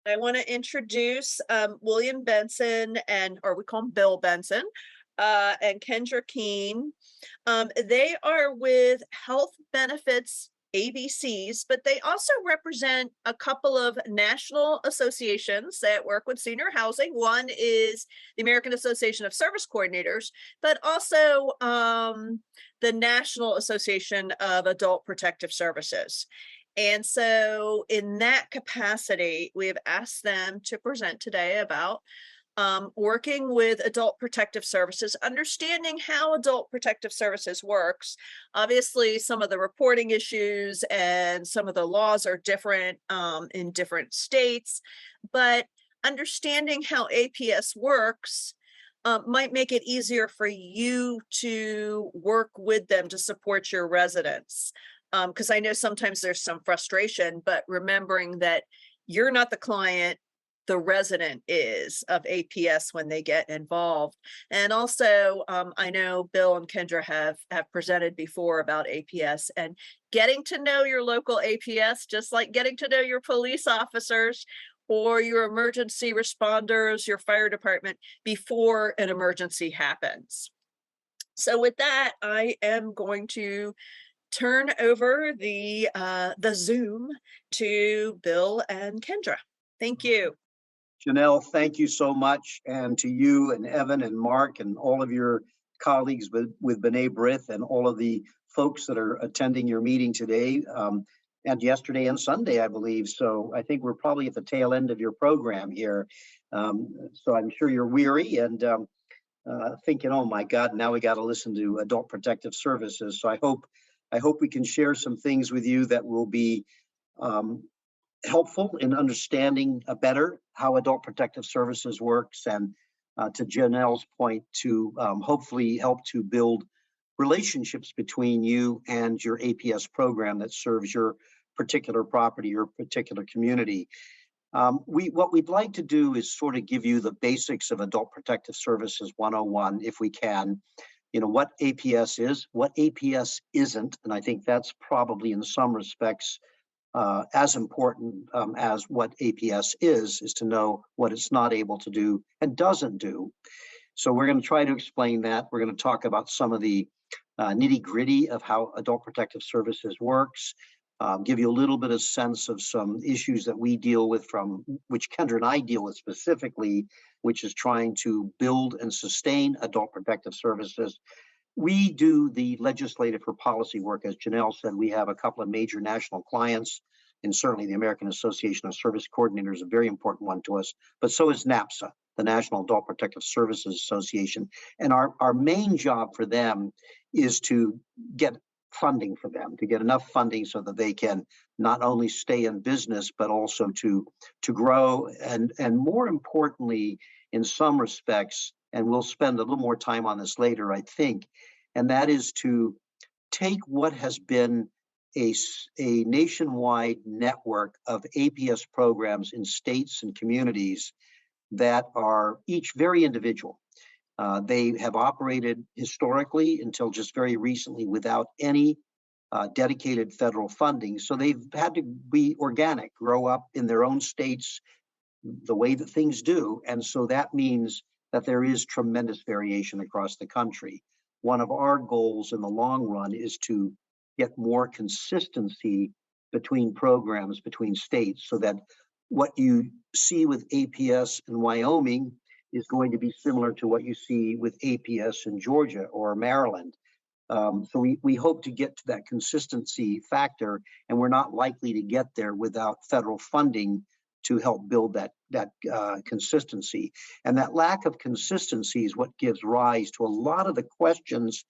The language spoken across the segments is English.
I want to introduce William Benson or we call him Bill Benson, and Kendra Kuehn. They are with Health Benefits ABCs, but they also represent a couple of national associations that work with senior housing. One is the American Association of Service Coordinators, but also the National Association of Adult Protective Services. And so, in that capacity, we have asked them to present today about working with adult protective services, understanding how adult protective services works. Obviously, some of the reporting issues and some of the laws are different in different states, but understanding how APS works might make it easier for you to work with them to support your residents. Because I know sometimes there's some frustration, but remembering that you're not the client, the resident is of APS when they get involved. And also, I know Bill and Kendra have presented before about APS and getting to know your local APS, just like getting to know your police officers or your emergency responders, your fire department before an emergency happens. So with that, I am going to turn over the Zoom to Bill and Kendra. Thank you. Janelle, thank you so much. And to you and Evan and Mark and all of your colleagues with B'nai B'rith and all of the folks that are attending your meeting today and yesterday and Sunday, I believe. So I think we're probably at the tail end of your program here. So I'm sure you're weary and thinking, oh my God, now we got to listen to Adult Protective Services. So I hope we can share some things with you that will be helpful in understanding better how adult protective services works, and to Janelle's point, to hopefully help to build relationships between you and your APS program that serves your particular property, your particular community. What we'd like to do is sort of give you the basics of Adult Protective Services 101, if we can. You know, what APS is, what APS isn't, and I think that's probably in some respects as important as what APS is to know what it's not able to do and doesn't do. So we're going to try to explain that. We're going to talk about some of the nitty gritty of how Adult Protective Services works, give you a little bit of sense of some issues that we deal with, from which Kendra and I deal with specifically, which is trying to build and sustain Adult Protective Services. We do the legislative or policy work. As Janelle said, we have a couple of major national clients, and certainly the American Association of Service Coordinators is a very important one to us, but so is NAPSA, the National Adult Protective Services Association. And our main job for them is to get funding for them, to get enough funding so that they can not only stay in business, but also to grow, and more importantly, in some respects, and we'll spend a little more time on this later, I think, and that is to take what has been a nationwide network of APS programs in states and communities that are each very individual. They have operated historically until just very recently without any dedicated federal funding. So they've had to be organic, grow up in their own states the way that things do. And so that means that there is tremendous variation across the country. One of our goals in the long run is to get more consistency between programs, between states, so that what you see with APS in Wyoming is going to be similar to what you see with APS in Georgia or Maryland. So we hope to get to that consistency factor, and we're not likely to get there without federal funding to help build that consistency. And that lack of consistency is what gives rise to a lot of the questions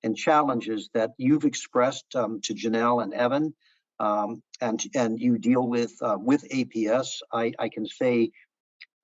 and challenges that you've expressed to Janelle and Evan, and you deal with APS. I can say,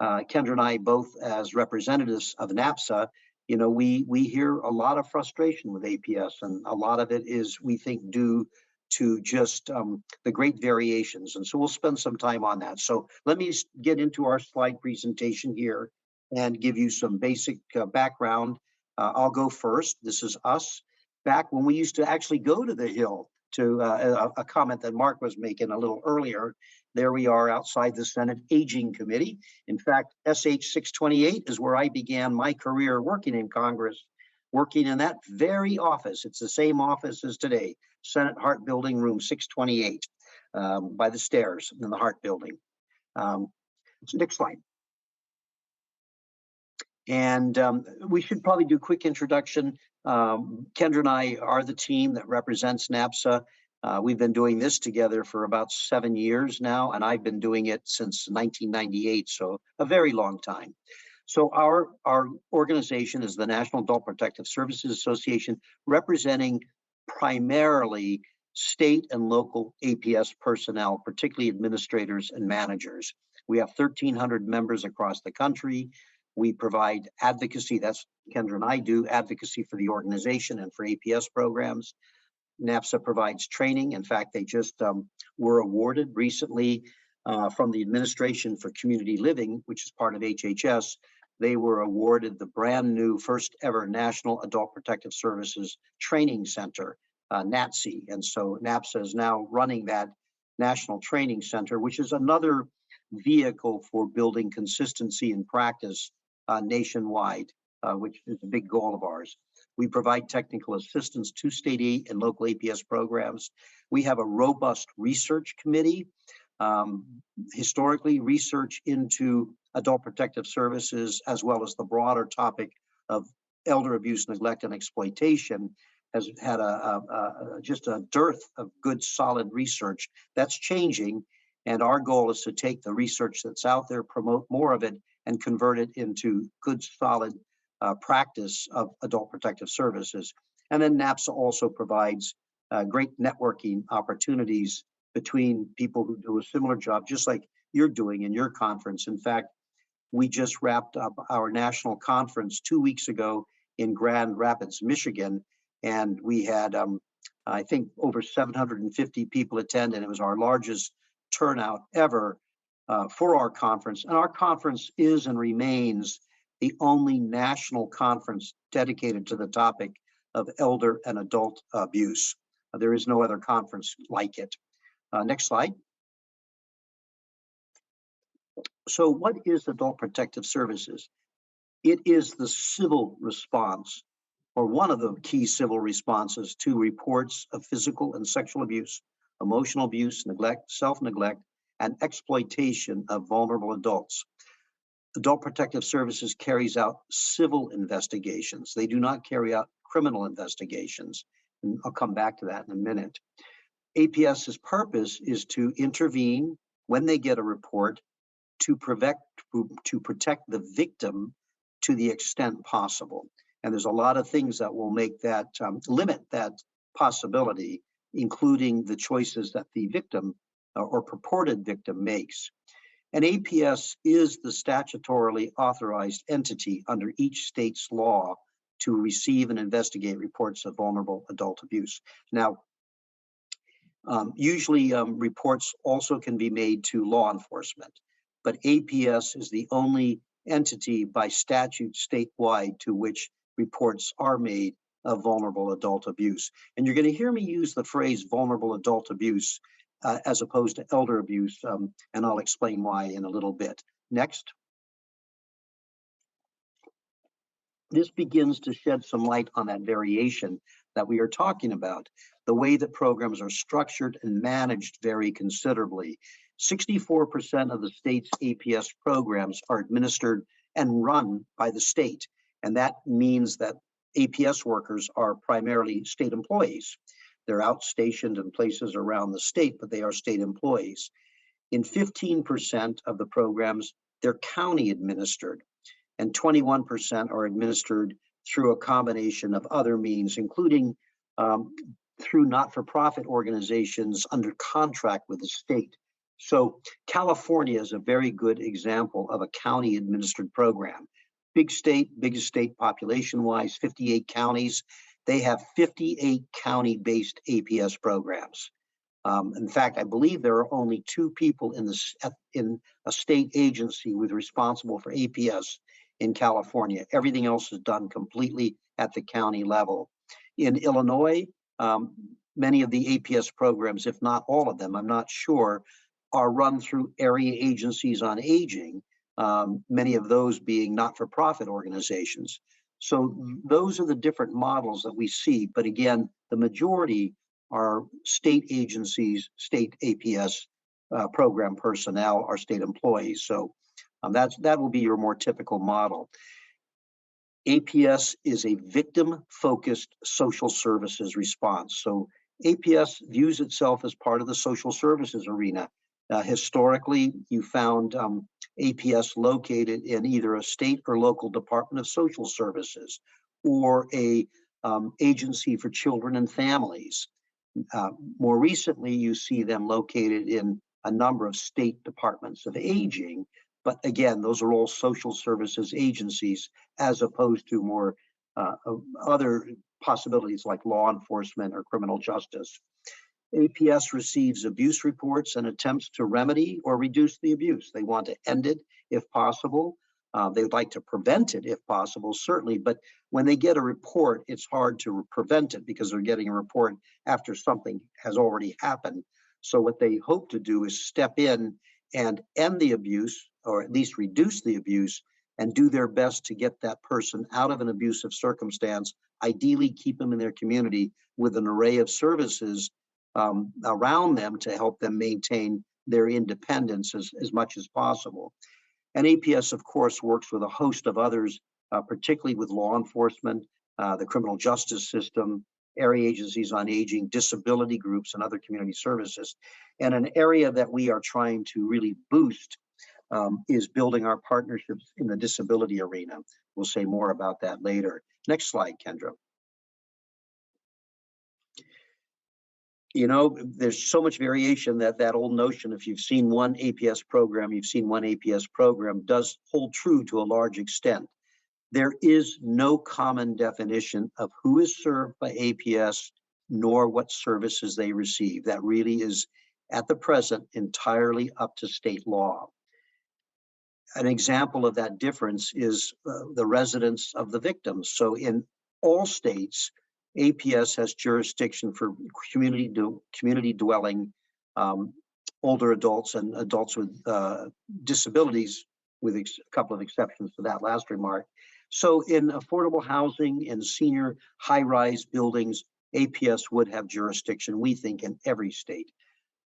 Kendra and I, both as representatives of NAPSA, you know, we hear a lot of frustration with APS, and a lot of it is, we think, due to just the great variations. And so we'll spend some time on that. So let me get into our slide presentation here and give you some basic background. I'll go first. This is us back when we used to actually go to the Hill to a comment that Mark was making a little earlier. There we are outside the Senate Aging Committee. In fact, SH 628 is where I began my career working in Congress, working in that very office. It's the same office as today, Senate Hart Building, room 628, by the stairs in the Hart Building. Next slide. And we should probably do a quick introduction. Kendra and I are the team that represents NAPSA. We've been doing this together for about 7 years now, and I've been doing it since 1998, so a very long time. So our organization is the National Adult Protective Services Association, representing primarily state and local APS personnel, particularly administrators and managers. We have 1,300 members across the country. We provide advocacy, that's Kendra and I do, advocacy for the organization and for APS programs. NAPSA provides training. In fact, they just were awarded recently from the Administration for Community Living, which is part of HHS. They were awarded the brand new first ever National Adult Protective Services Training Center, NATCE. And so NAPSA is now running that National Training Center, which is another vehicle for building consistency in practice nationwide, which is a big goal of ours. We provide technical assistance to state and local APS programs. We have a robust research committee. Historically, research into adult protective services, as well as the broader topic of elder abuse, neglect, and exploitation, has had just a dearth of good, solid research. That's changing, and our goal is to take the research that's out there, promote more of it, and convert it into good, solid practice of adult protective services. And then NAPSA also provides great networking opportunities between people who do a similar job, just like you're doing in your conference. In fact, we just wrapped up our national conference 2 weeks ago in Grand Rapids, Michigan, and we had, I think, over 750 people attend, and it was our largest turnout ever for our conference. And our conference is and remains the only national conference dedicated to the topic of elder and adult abuse. There is no other conference like it. Next slide. So what is adult protective services? It is the civil response, or one of the key civil responses to reports of physical and sexual abuse, emotional abuse, neglect, self-neglect, and exploitation of vulnerable adults. Adult Protective Services carries out civil investigations. They do not carry out criminal investigations. And I'll come back to that in a minute. APS's purpose is to intervene when they get a report to protect the victim to the extent possible. And there's a lot of things that will make that limit that possibility, including the choices that the victim or purported victim makes. And APS is the statutorily authorized entity under each state's law to receive and investigate reports of vulnerable adult abuse. Now, usually reports also can be made to law enforcement, but APS is the only entity by statute statewide to which reports are made of vulnerable adult abuse. And you're going to hear me use the phrase vulnerable adult abuse as opposed to elder abuse, and I'll explain why in a little bit. Next. This begins to shed some light on that variation that we are talking about. The way that programs are structured and managed vary considerably. 64% of the state's APS programs are administered and run by the state, and that means that APS workers are primarily state employees. They're outstationed in places around the state, but they are state employees. In 15% of the programs, they're county administered, and 21% are administered through a combination of other means, including through not-for-profit organizations under contract with the state. So California is a very good example of a county-administered program. Big state, biggest state population-wise, 58 counties. They have 58 county-based APS programs. In fact, I believe there are only 2 people in a state agency with responsible for APS in California. Everything else is done completely at the county level. In Illinois, many of the APS programs, if not all of them, I'm not sure, are run through area agencies on aging, many of those being not-for-profit organizations. So those are the different models that we see. But again, the majority are state agencies, state APS program personnel, are state employees. So that will be your more typical model. APS is a victim-focused social services response. So APS views itself as part of the social services arena. Historically, you found APS located in either a state or local Department of Social Services or a agency for children and families. More recently, you see them located in a number of state departments of aging. But again, those are all social services agencies as opposed to more other possibilities like law enforcement or criminal justice. APS receives abuse reports and attempts to remedy or reduce the abuse. They want to end it if possible. They would like to prevent it if possible, certainly. But when they get a report, it's hard to prevent it because they're getting a report after something has already happened. So what they hope to do is step in and end the abuse, or at least reduce the abuse, and do their best to get that person out of an abusive circumstance, ideally keep them in their community with an array of services around them to help them maintain their independence as much as possible. And APS, of course, works with a host of others, particularly with law enforcement, the criminal justice system, area agencies on aging, disability groups, and other community services. And an area that we are trying to really boost is building our partnerships in the disability arena. We'll say more about that later. Next slide, Kendra. You know, there's so much variation that old notion, if you've seen one APS program, you've seen one APS program, does hold true to a large extent. There is no common definition of who is served by APS, nor what services they receive. That really is, at the present, entirely up to state law. An example of that difference is the residence of the victims. So in all states, APS has jurisdiction for community dwelling, older adults and adults with disabilities, with a couple of exceptions to that last remark. So in affordable housing and senior high-rise buildings, APS would have jurisdiction, we think, in every state.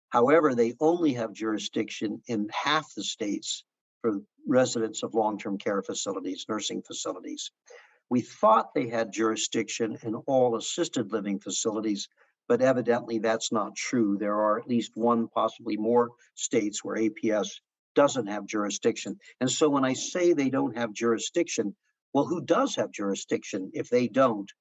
However, they only have jurisdiction in half the states for residents of long-term care facilities, nursing facilities. We thought they had jurisdiction in all assisted living facilities, but evidently that's not true. There are at least one, possibly more states where APS doesn't have jurisdiction. And so when I say they don't have jurisdiction, well, who does have jurisdiction if they don't?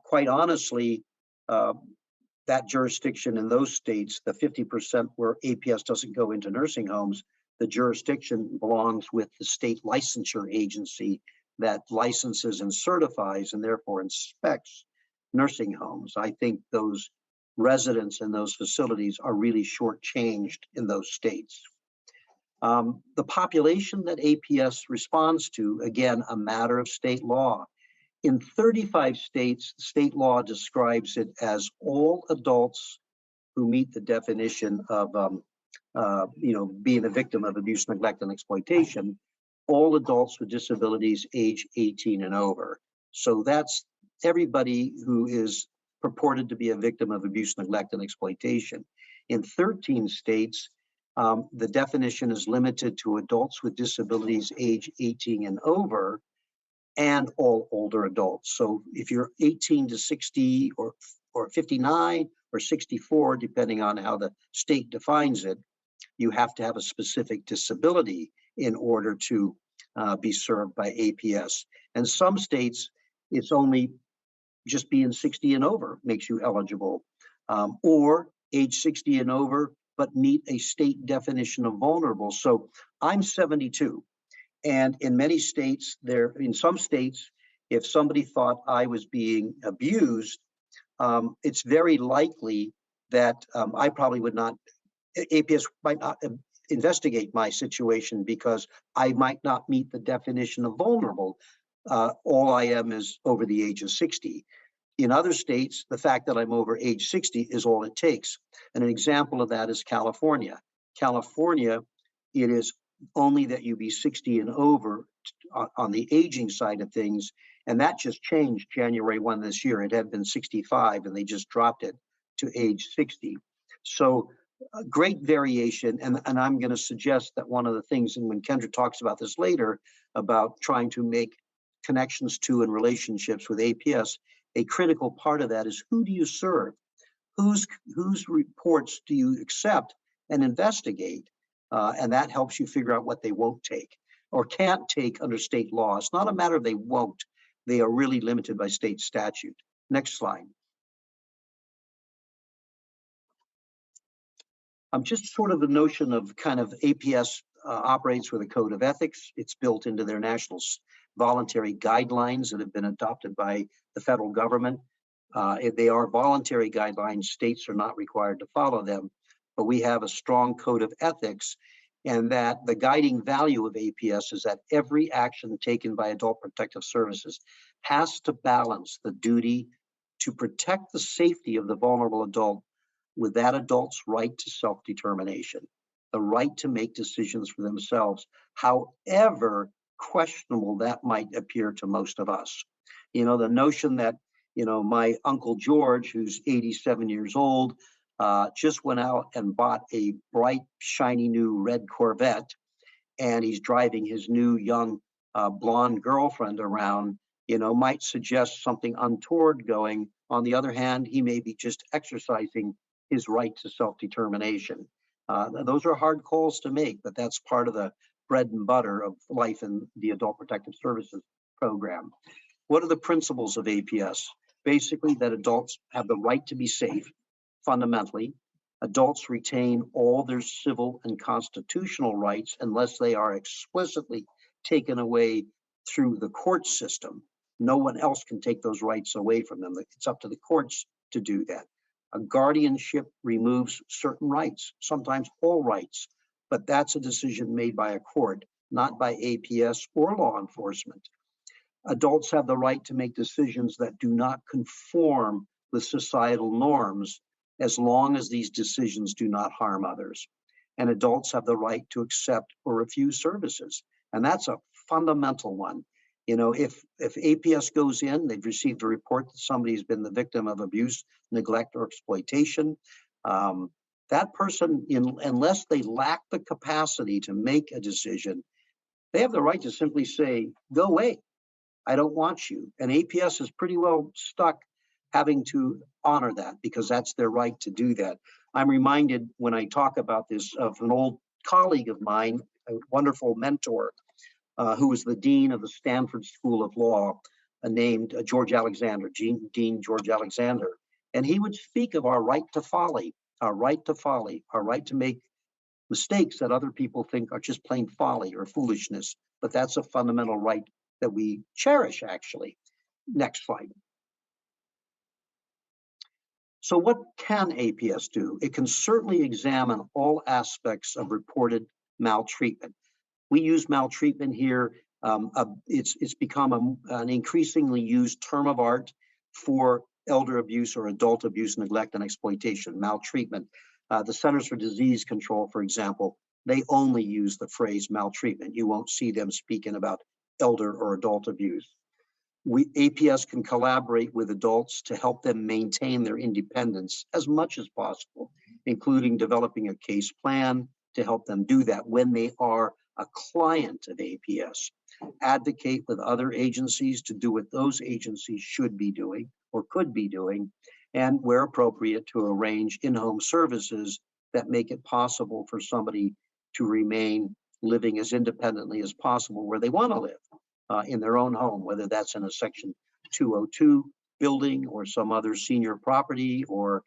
Quite honestly, that jurisdiction in those states, the 50% where APS doesn't go into nursing homes, the jurisdiction belongs with the state licensure agency that licenses and certifies and therefore inspects nursing homes. I think those residents in those facilities are really shortchanged in those states. The population that APS responds to, again, a matter of state law. In 35 states, state law describes it as all adults who meet the definition of being a victim of abuse, neglect, and exploitation, all adults with disabilities age 18 and over. So that's everybody who is purported to be a victim of abuse, neglect, and exploitation. In 13 states, the definition is limited to adults with disabilities age 18 and over, and all older adults. So if you're 18 to 60 or 59 or 64, depending on how the state defines it, you have to have a specific disability in order to be served by APS. And some states, it's only just being 60 and over makes you eligible, or age 60 and over, but meet a state definition of vulnerable. So I'm 72. And in many states, in some states, if somebody thought I was being abused, it's very likely that I probably would not, APS might not investigate my situation because I might not meet the definition of vulnerable. All I am is over the age of 60. In other states, the fact that I'm over age 60 is all it takes. And an example of that is California. California, it is only that you be 60 and over on the aging side of things. And that just changed January 1 this year. It had been 65 and they just dropped it to age 60. So a great variation. And I'm going to suggest that one of the things, and when Kendra talks about this later, about trying to make connections to and relationships with APS, a critical part of that is who do you serve? Whose reports do you accept and investigate? And that helps you figure out what they won't take or can't take under state law. It's not a matter of they won't. They are really limited by state statute. Next slide. Just sort of the notion of kind of APS operates with a code of ethics. It's built into their national voluntary guidelines that have been adopted by the federal government. If they are voluntary guidelines, states are not required to follow them, but we have a strong code of ethics, and that the guiding value of APS is that every action taken by Adult Protective Services has to balance the duty to protect the safety of the vulnerable adult with that adult's right to self-determination, the right to make decisions for themselves, however questionable that might appear to most of us. You know, the notion that, you know, my Uncle George, who's 87 years old, just went out and bought a bright, shiny new red Corvette, and he's driving his new young blonde girlfriend around, you know, might suggest something untoward going. On the other hand, he may be just exercising his right to self-determination. Those are hard calls to make, but that's part of the bread and butter of life in the Adult Protective Services program. What are the principles of APS? Basically, that adults have the right to be safe, fundamentally. Adults retain all their civil and constitutional rights unless they are explicitly taken away through the court system. No one else can take those rights away from them. It's up to the courts to do that. A guardianship removes certain rights, sometimes all rights, but that's a decision made by a court, not by APS or law enforcement. Adults have the right to make decisions that do not conform with societal norms as long as these decisions do not harm others. And adults have the right to accept or refuse services. And that's a fundamental one. You know, if APS goes in, they've received a report that somebody's been the victim of abuse, neglect, or exploitation. That person, unless they lack the capacity to make a decision, they have the right to simply say, go away. I don't want you. And APS is pretty well stuck having to honor that because that's their right to do that. I'm reminded when I talk about this of an old colleague of mine, a wonderful mentor, who was the dean of the Stanford School of Law, named George Alexander, Dean George Alexander. And he would speak of our right to folly, our right to folly, our right to make mistakes that other people think are just plain folly or foolishness. But that's a fundamental right that we cherish, actually. Next slide. So what can APS do? It can certainly examine all aspects of reported maltreatment. We use maltreatment here. It's become an increasingly used term of art for elder abuse or adult abuse, neglect, and exploitation, maltreatment. The Centers for Disease Control, for example, they only use the phrase maltreatment. You won't see them speaking about elder or adult abuse. APS can collaborate with adults to help them maintain their independence as much as possible, including developing a case plan to help them do that when they are a client of APS. Advocate with other agencies to do what those agencies should be doing or could be doing, and where appropriate to arrange in-home services that make it possible for somebody to remain living as independently as possible where they want to live. In their own home, whether that's in a Section 202 building or some other senior property or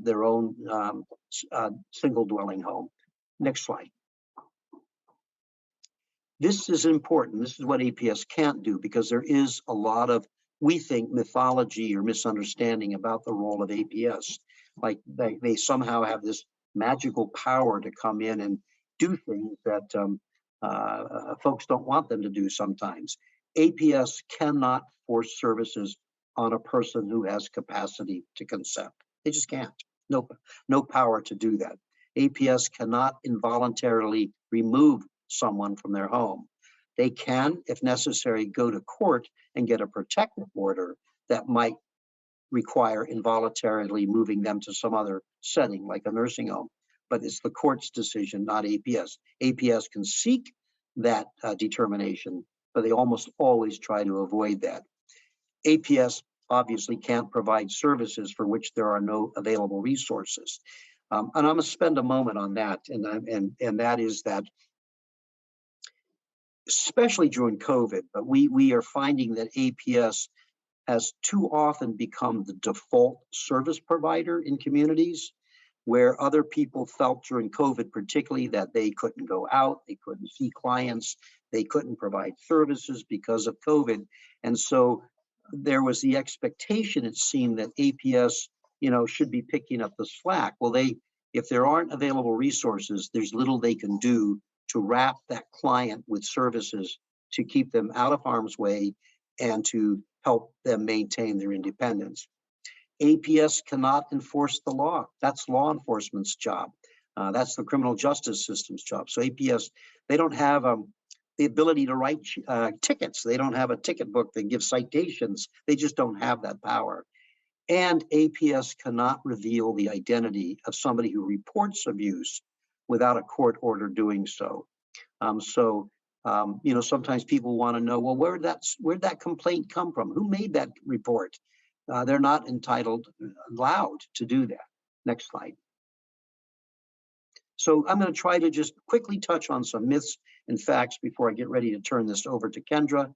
their own single dwelling home. Next slide. This is important. This is what APS can't do because there is a lot of, we think, mythology or misunderstanding about the role of APS. Like they somehow have this magical power to come in and do things that folks don't want them to do sometimes. APS cannot force services on a person who has capacity to consent. They just can't. No, no power to do that. APS cannot involuntarily remove someone from their home. They can, if necessary, go to court and get a protective order that might require involuntarily moving them to some other setting, like a nursing home. But it's the court's decision, not APS. APS can seek that determination, but they almost always try to avoid that. APS obviously can't provide services for which there are no available resources. And I'm going to spend a moment on that, and that is that, especially during COVID, but we are finding that APS has too often become the default service provider in communities, where other people felt during COVID, particularly, that they couldn't go out, they couldn't see clients, they couldn't provide services because of COVID. And so there was the expectation, it seemed, that APS, should be picking up the slack. Well, if there aren't available resources, there's little they can do to wrap that client with services to keep them out of harm's way and to help them maintain their independence. APS cannot enforce the law. That's law enforcement's job. That's the criminal justice system's job. So APS, they don't have the ability to write tickets. They don't have a ticket book that gives citations. They just don't have that power. And APS cannot reveal the identity of somebody who reports abuse without a court order doing so. Sometimes people want to know, well, where'd that complaint come from? Who made that report? They're not allowed to do that. Next slide. So I'm going to try to just quickly touch on some myths and facts before I get ready to turn this over to Kendra.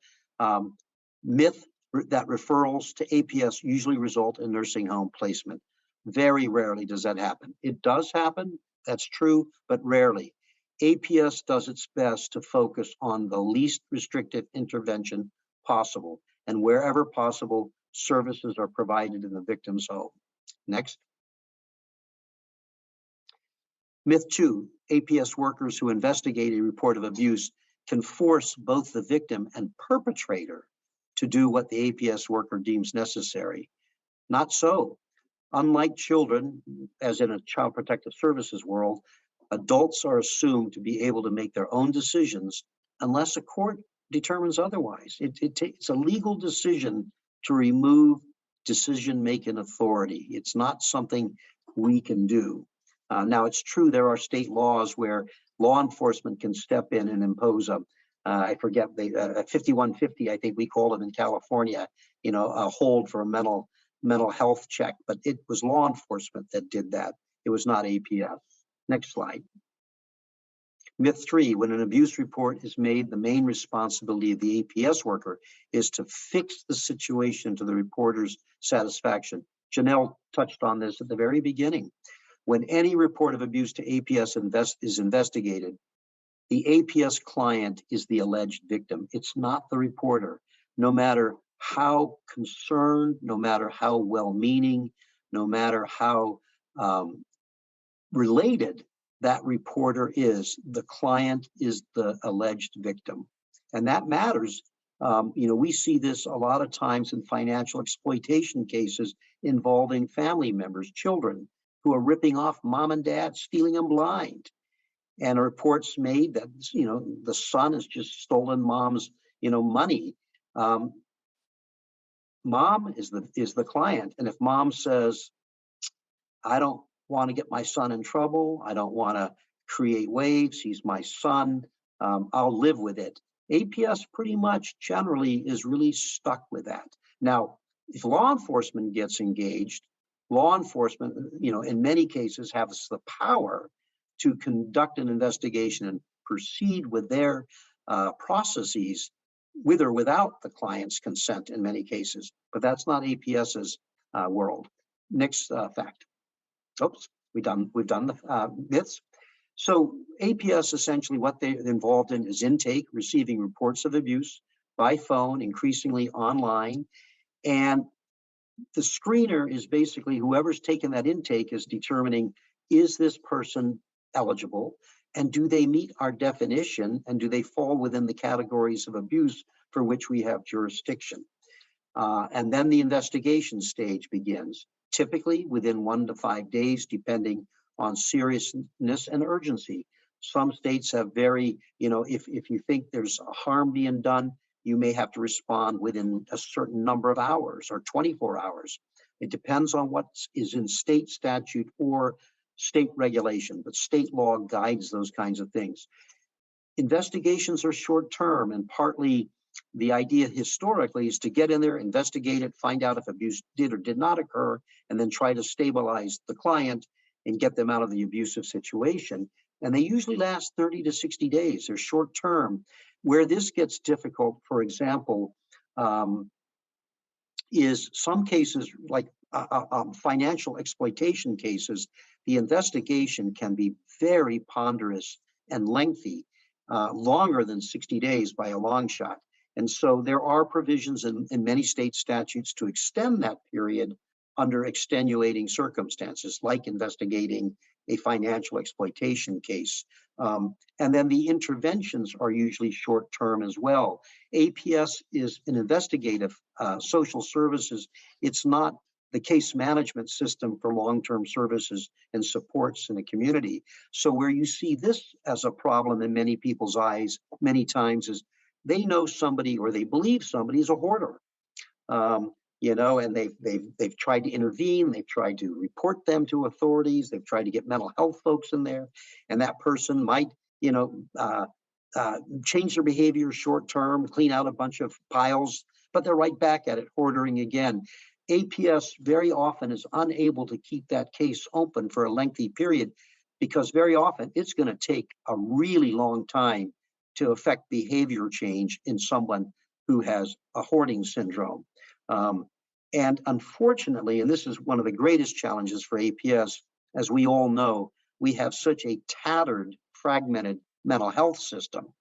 Myth that referrals to APS usually result in nursing home placement. Very rarely does that happen. It does happen, that's true, but rarely. APS does its best to focus on the least restrictive intervention possible, and wherever possible, services are provided in the victim's home. Next. Myth 2, APS workers who investigate a report of abuse can force both the victim and perpetrator to do what the APS worker deems necessary. Not so. Unlike children, as in a child protective services world, adults are assumed to be able to make their own decisions unless a court determines otherwise. It's a legal decision to remove decision-making authority. It's not something we can do. Now, it's true there are state laws where law enforcement can step in and impose a 5150, I think we call it in California, a hold for a mental health check, but it was law enforcement that did that. It was not APS. Next slide. Myth 3, when an abuse report is made, the main responsibility of the APS worker is to fix the situation to the reporter's satisfaction. Janelle touched on this at the very beginning. When any report of abuse to APS is investigated, the APS client is the alleged victim. It's not the reporter. No matter how concerned, no matter how well-meaning, no matter how related that reporter is, the client is the alleged victim. And that matters. We see this a lot of times in financial exploitation cases involving family members, children, who are ripping off mom and dad, stealing them blind. And reports made that, the son has just stolen mom's, money. Mom is the client. And if mom says, I don't want to get my son in trouble, I don't want to create waves, he's my son, I'll live with it. APS pretty much generally is really stuck with that. Now, if law enforcement gets engaged, law enforcement, in many cases has the power to conduct an investigation and proceed with their processes with or without the client's consent in many cases, but that's not APS's world. Next fact. Oops, we've done the myths. So APS, essentially what they're involved in is intake, receiving reports of abuse by phone, increasingly online. And the screener is basically whoever's taken that intake is determining, is this person eligible? And do they meet our definition? And do they fall within the categories of abuse for which we have jurisdiction? And then the investigation stage begins, typically within 1 to 5 days, depending on seriousness and urgency. Some states have very, if you think there's harm being done, you may have to respond within a certain number of hours or 24 hours. It depends on what is in state statute or state regulation, but state law guides those kinds of things. Investigations are short term, and partly the idea historically is to get in there, investigate it, find out if abuse did or did not occur, and then try to stabilize the client and get them out of the abusive situation. And they usually last 30 to 60 days. They're short term. Where this gets difficult, for example, is some cases like financial exploitation cases, the investigation can be very ponderous and lengthy, longer than 60 days by a long shot. And so there are provisions in many state statutes to extend that period under extenuating circumstances, like investigating a financial exploitation case. And then the interventions are usually short term as well. APS is an investigative social services. It's not the case management system for long-term services and supports in a community. So where you see this as a problem in many people's eyes many times is they know somebody or they believe somebody is a hoarder. And they've tried to intervene, they've tried to report them to authorities, they've tried to get mental health folks in there, and that person might, change their behavior short term, clean out a bunch of piles, but they're right back at it, hoarding again. APS very often is unable to keep that case open for a lengthy period because very often it's going to take a really long time to affect behavior change in someone who has a hoarding syndrome. And unfortunately, and this is one of the greatest challenges for APS, as we all know, we have such a tattered, fragmented mental health system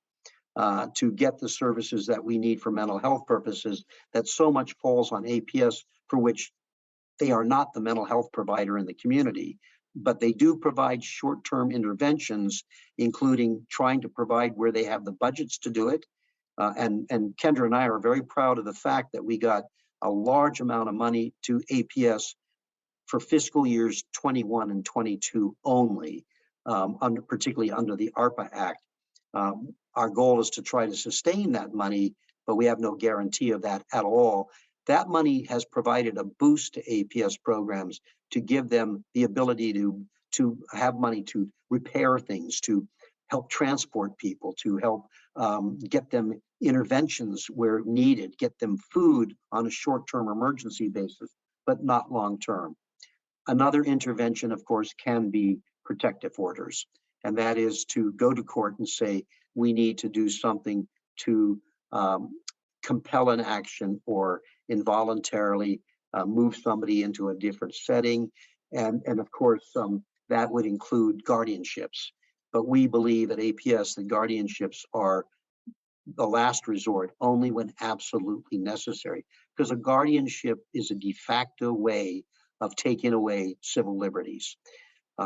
to get the services that we need for mental health purposes, that so much falls on APS, for which they are not the mental health provider in the community, but they do provide short-term interventions, including trying to provide where they have the budgets to do it. And Kendra and I are very proud of the fact that we got a large amount of money to APS for fiscal years 21 and 22 only, particularly under the ARPA Act. Our goal is to try to sustain that money, but we have no guarantee of that at all. That money has provided a boost to APS programs to give them the ability to have money to repair things, to help transport people, to help get them interventions where needed, get them food on a short-term emergency basis, but not long-term. Another intervention, of course, can be protective orders, and that is to go to court and say, we need to do something to compel an action or involuntarily move somebody into a different setting. And of course, that would include guardianships. But we believe at APS that guardianships are the last resort, only when absolutely necessary, because a guardianship is a de facto way of taking away civil liberties.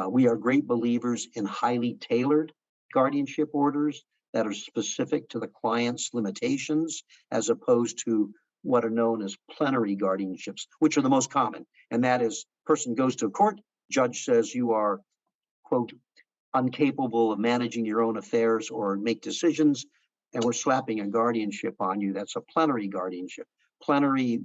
We are great believers in highly tailored guardianship orders that are specific to the client's limitations, as opposed to what are known as plenary guardianships, which are the most common. And that is, person goes to a court, judge says you are, quote, incapable of managing your own affairs or make decisions, and we're slapping a guardianship on you. That's a plenary guardianship. Plenary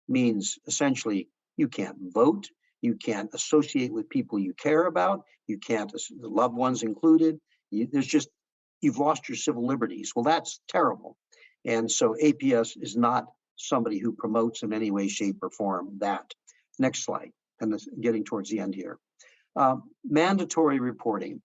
means essentially you can't vote, you can't associate with people you care about, you can't, loved ones included. You've lost your civil liberties. Well, that's terrible. And so APS is not somebody who promotes in any way, shape, or form that. Next slide, and this, getting towards the end here. Mandatory reporting.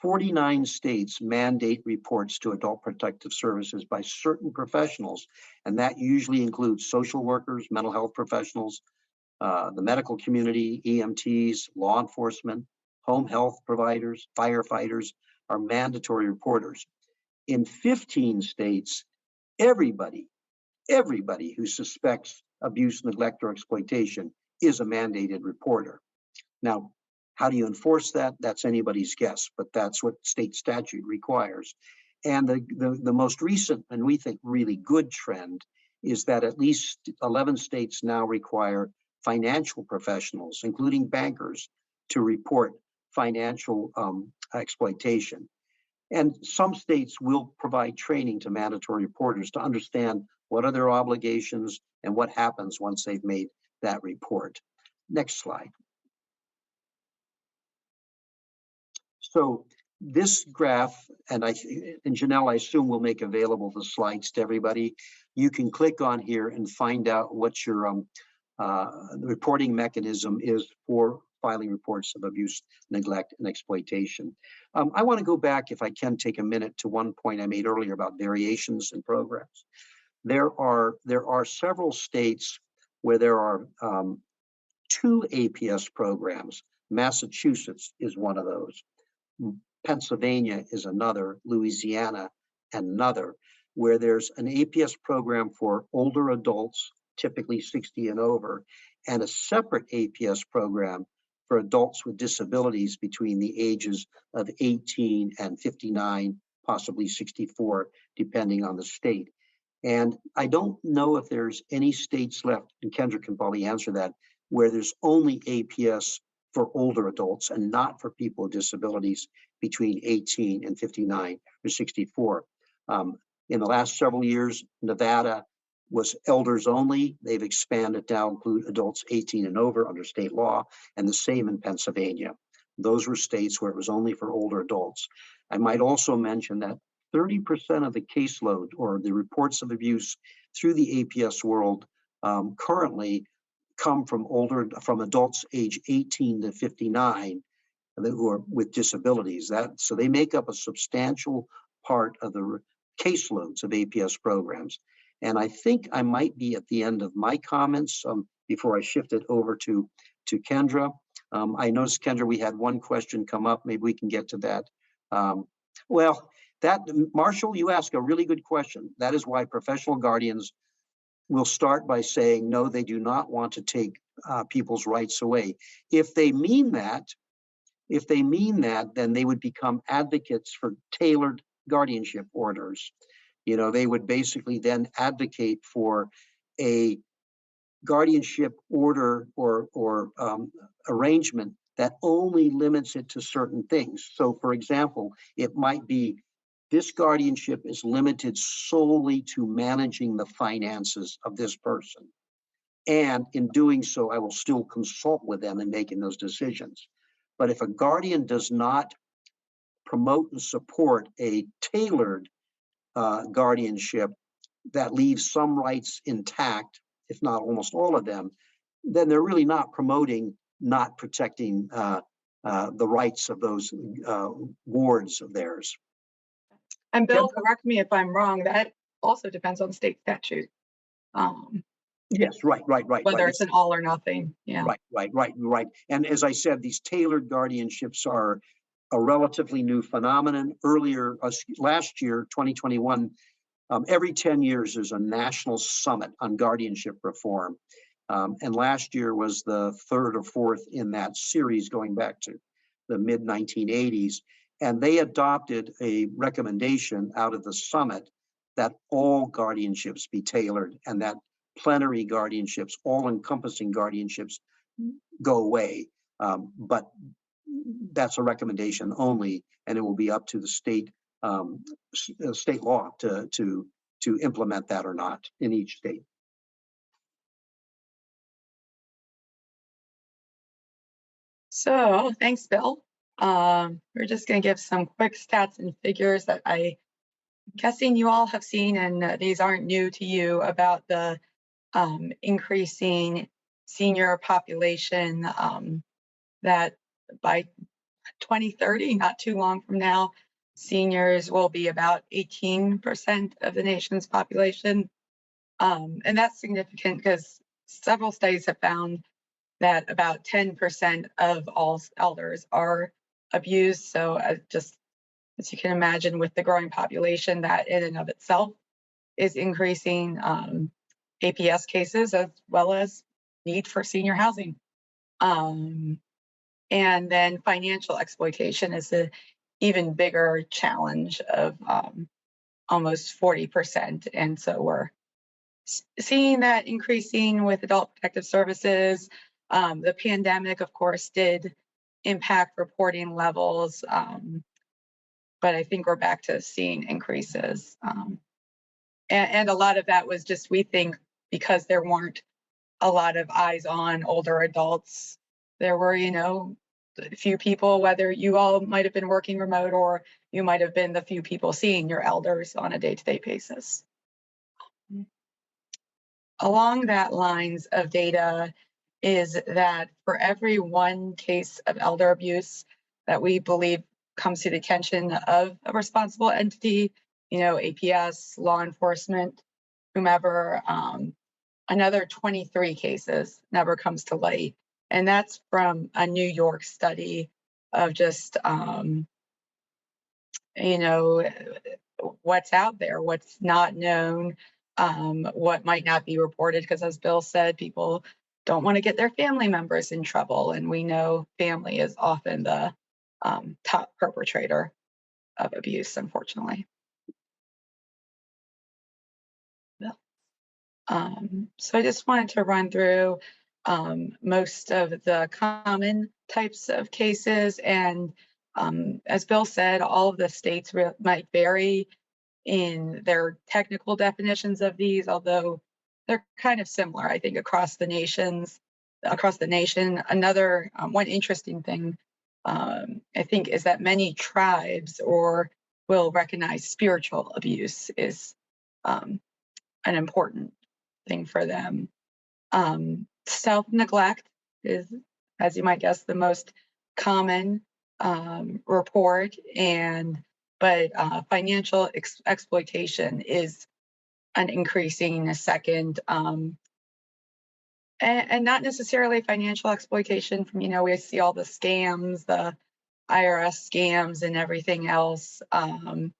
49 states mandate reports to Adult Protective Services by certain professionals, and that usually includes social workers, mental health professionals, the medical community, EMTs, law enforcement, home health providers, firefighters are mandatory reporters. In 15 states, everybody who suspects abuse, neglect, or exploitation is a mandated reporter. Now, how do you enforce that? That's anybody's guess, but that's what state statute requires. And the most recent, and we think really good trend, is that at least 11 states now require financial professionals, including bankers, to report financial exploitation. And some states will provide training to mandatory reporters to understand what are their obligations and what happens once they've made that report. Next slide. So this graph, and Janelle, I assume will make available the slides to everybody. You can click on here and find out what your reporting mechanism is for filing reports of abuse, neglect, and exploitation. I want to go back, if I can, take a minute to one point I made earlier about variations in programs. There are several states where there are 2 APS programs. Massachusetts is one of those. Pennsylvania is another, Louisiana another, where there's an APS program for older adults, typically 60 and over, and a separate APS program for adults with disabilities between the ages of 18 and 59, possibly 64, depending on the state. And I don't know if there's any states left, and Kendra can probably answer that, where there's only APS for older adults and not for people with disabilities between 18 and 59 or 64. In the last several years, Nevada was elders only. They've expanded now to include adults 18 and over under state law, and the same in Pennsylvania. Those were states where it was only for older adults. I might also mention that 30% of the caseload or the reports of abuse through the APS world currently come from adults age 18 to 59 who are with disabilities. So they make up a substantial part of the caseloads of APS programs. And I think I might be at the end of my comments before I shift it over to Kendra. I noticed, Kendra, we had one question come up. Maybe we can get to that. Marshall, you ask a really good question. That is why professional guardians will start by saying, no, they do not want to take people's rights away. If they mean that, then they would become advocates for tailored guardianship orders. They would basically then advocate for a guardianship order or arrangement that only limits it to certain things. So, for example, it might be this guardianship is limited solely to managing the finances of this person. And in doing so, I will still consult with them in making those decisions. But if a guardian does not promote and support a tailored guardianship that leaves some rights intact, if not almost all of them, then they're really not promoting, not protecting the rights of those wards of theirs. And Bill, correct me if I'm wrong, that also depends on state statute. Yes, right. Whether it's an all or nothing. Yeah. Right. And as I said, these tailored guardianships are a relatively new phenomenon. Earlier, last year, 2021, every 10 years, there's a national summit on guardianship reform. And last year was the 3rd or 4th in that series going back to the mid-1980s. And they adopted a recommendation out of the summit that all guardianships be tailored and that plenary guardianships, all-encompassing guardianships, go away. But that's a recommendation only, and it will be up to the state law to implement that or not in each state. So thanks, Bill. We're just going to give some quick stats and figures that I'm guessing you all have seen, and these aren't new to you, about the increasing senior population, that by 2030, not too long from now, seniors will be about 18% of the nation's population. And that's significant because several studies have found that about 10% of all elders are abused. So just as you can imagine, with the growing population, that in and of itself is increasing APS cases as well as need for senior housing. And then financial exploitation is an even bigger challenge of almost 40%. And so we're seeing that increasing with adult protective services. The pandemic, of course, did impact reporting levels, but I think we're back to seeing increases. And a lot of that was just, we think, because there weren't a lot of eyes on older adults. There were, a few people, whether you all might have been working remote or you might have been the few people seeing your elders on a day-to-day basis. Along that lines of data is that for every one case of elder abuse that we believe comes to the attention of a responsible entity, APS, law enforcement, whomever, another 23 cases never comes to light. And that's from a New York study of just, what's out there, what's not known, what might not be reported, because as Bill said, people don't want to get their family members in trouble. And we know family is often the top perpetrator of abuse, unfortunately. So I just wanted to run through most of the common types of cases. And as Bill said, all of the states might vary in their technical definitions of these, although they're kind of similar, I think, across the nation. Another one interesting thing, I think, is that many tribes will recognize spiritual abuse is an important thing for them. Self-neglect is, as you might guess, the most common report, but financial exploitation is an increasing second, and not necessarily financial exploitation from, we see all the scams, the IRS scams and everything else. A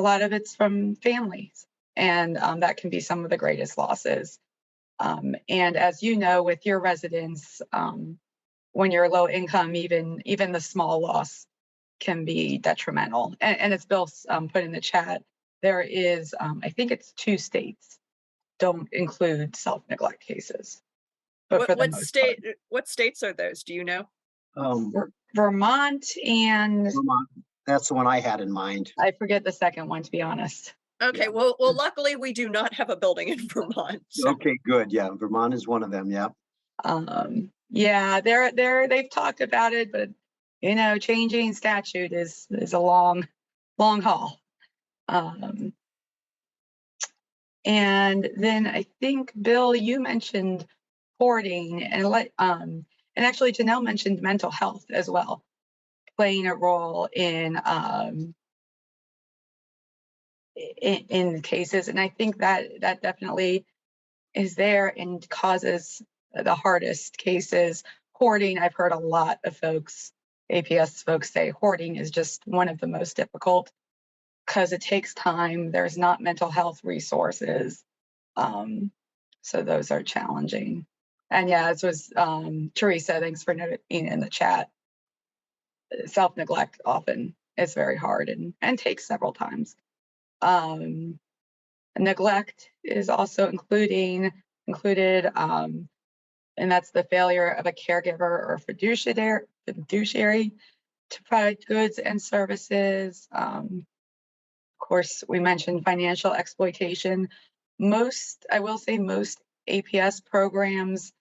lot of it's from families, and that can be some of the greatest losses. And as you know, with your residents, when you're low income, even the small loss can be detrimental. And as Bill put in the chat, there is, I think it's 2 states don't include self-neglect cases. But for the most part, what states are those? Do you know? Vermont and Vermont. That's the one I had in mind. I forget the second one, to be honest. Okay, Yeah. well, luckily we do not have a building in Vermont. So. Okay, good. Yeah, Vermont is one of them. Yeah. Yeah, they've talked about it, but changing statute is a long haul. And then I think, Bill, you mentioned hoarding, and actually Janelle mentioned mental health as well, playing a role in cases. And I think that definitely is there and causes the hardest cases. Hoarding, I've heard a lot of APS folks say hoarding is just one of the most difficult because it takes time. There's not mental health resources. So those are challenging. And yeah, as was Teresa, thanks for noting in the chat. Self-neglect often is very hard and takes several times. Neglect is also included, and that's the failure of a caregiver or fiduciary to provide goods and services. Of course, we mentioned financial exploitation. I will say most APS programs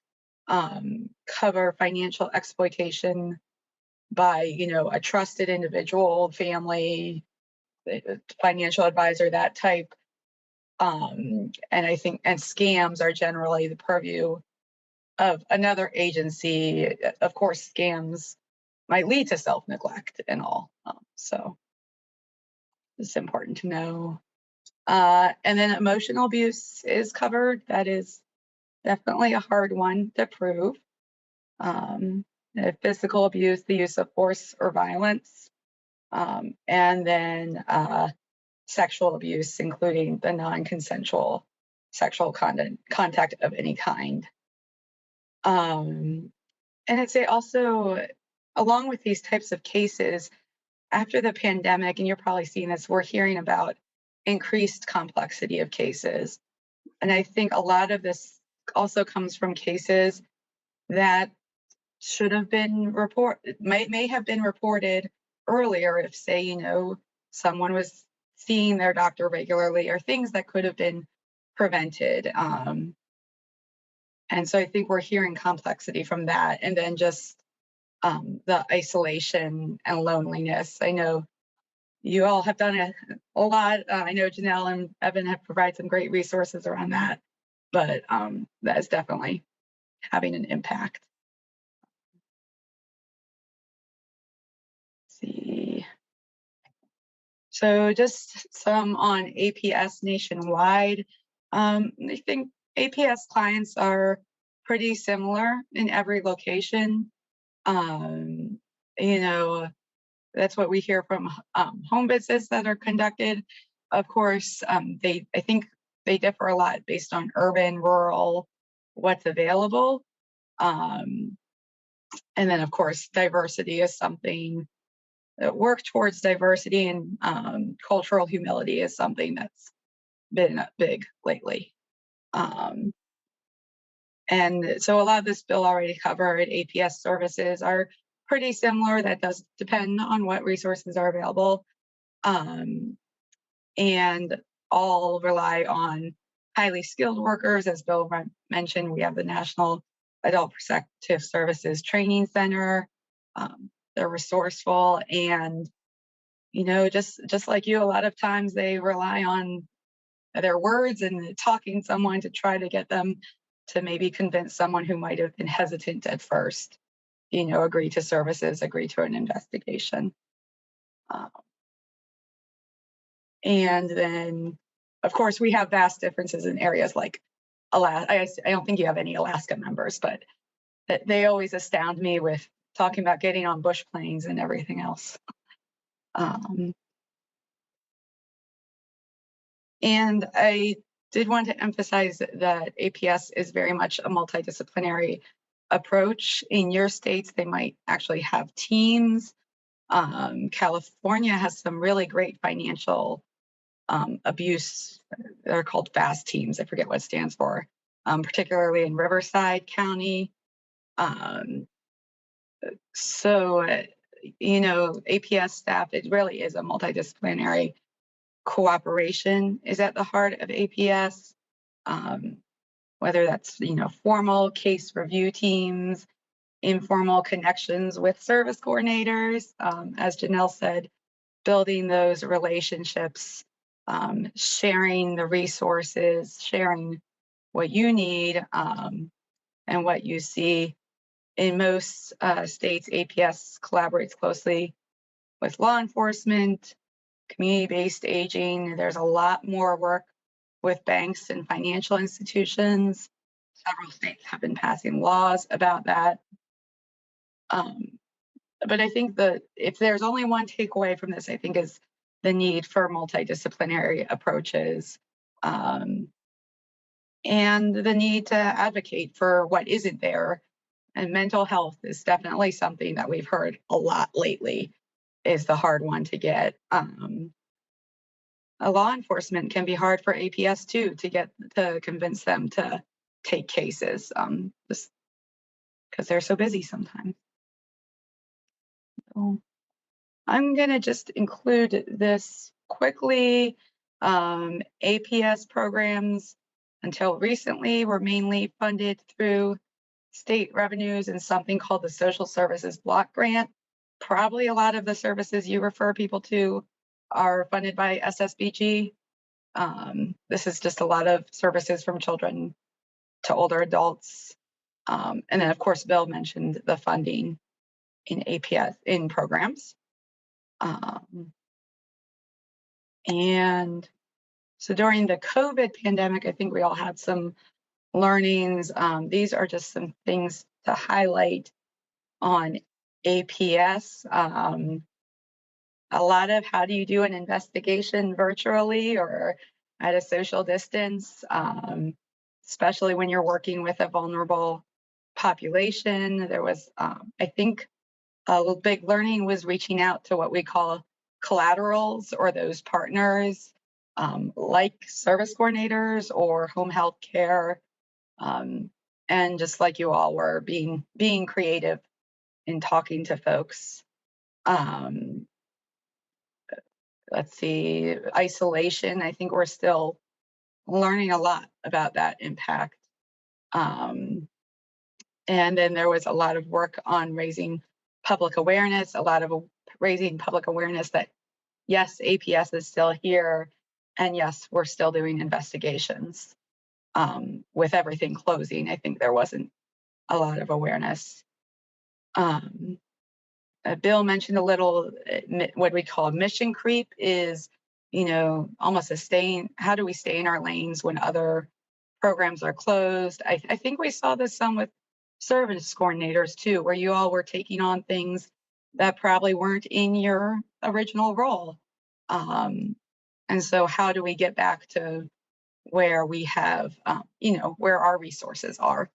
cover financial exploitation by, a trusted individual, family, financial advisor, that type. And I think, and scams are generally the purview of another agency. Of course, scams might lead to self-neglect and all. So it's important to know. And then emotional abuse is covered. That is definitely a hard one to prove. Physical abuse, the use of force or violence, and then sexual abuse, including the non-consensual sexual contact of any kind. And I'd say also, along with these types of cases, after the pandemic, and you're probably seeing this, we're hearing about increased complexity of cases. And I think a lot of this also comes from cases that should have been may have been reported earlier if, say, someone was seeing their doctor regularly, or things that could have been prevented. And so I think we're hearing complexity from that. And then just the isolation and loneliness. I know you all have done a lot. I know Janelle and Evan have provided some great resources around that, but that is definitely having an impact. Let's see. So just some on APS nationwide. I think APS clients are pretty similar in every location. You know, that's what we hear from home visits that are conducted. Of course, I think they differ a lot based on urban, rural, what's available. And then, of course, diversity is something that work towards diversity, and cultural humility is something that's been big lately. Um, and so a lot of this bill already covered. APS services are pretty similar. That does depend on what resources are available. And all rely on highly skilled workers. As Bill mentioned, we have the National Adult Protective Services Training Center. They're resourceful, and just like you, a lot of times they rely on their words and talking someone to try to get them to maybe convince someone who might have been hesitant at first, agree to services, agree to an investigation. And then, of course, we have vast differences in areas like Alaska. I don't think you have any Alaska members, but they always astound me with talking about getting on bush planes and everything else. And I did want to emphasize that APS is very much a multidisciplinary approach. In your states, they might actually have teams. California has some really great financial abuse. They're called FAST teams. I forget what it stands for, particularly in Riverside County. APS staff, it really is a multidisciplinary. Cooperation is at the heart of APS, whether that's, formal case review teams, informal connections with service coordinators, as Janelle said, building those relationships, sharing the resources, sharing what you need, and what you see. In most states, APS collaborates closely with law enforcement, community-based aging. There's a lot more work with banks and financial institutions. Several states have been passing laws about that. But I think that if there's only one takeaway from this, I think is the need for multidisciplinary approaches, and the need to advocate for what isn't there. And mental health is definitely something that we've heard a lot lately is the hard one to get. A law enforcement can be hard for APS too, to convince them to take cases, just because they're so busy sometimes. So I'm going to just include this quickly. APS programs until recently were mainly funded through state revenues and something called the Social Services Block Grant. Probably a lot of the services you refer people to are funded by SSBG. This is just a lot of services from children to older adults. And then, of course, Bill mentioned the funding in APS in programs. And so during the COVID pandemic, I think we all had some learnings. These are just some things to highlight on APS. A lot of how do you do an investigation virtually or at a social distance, especially when you're working with a vulnerable population. There was, I think, a big learning was reaching out to what we call collaterals, or those partners like service coordinators or home health care. And just like you all were being creative in talking to folks. Um, let's see, isolation. I think we're still learning a lot about that impact. Um, and then there was a lot of work on raising public awareness, raising public awareness that yes, APS is still here, and yes, we're still doing investigations. With everything closing, I think there wasn't a lot of awareness. Bill mentioned a little what we call mission creep is, almost how do we stay in our lanes when other programs are closed? I think we saw this some with service coordinators too, where you all were taking on things that probably weren't in your original role. And so how do we get back to where we have, where our resources are?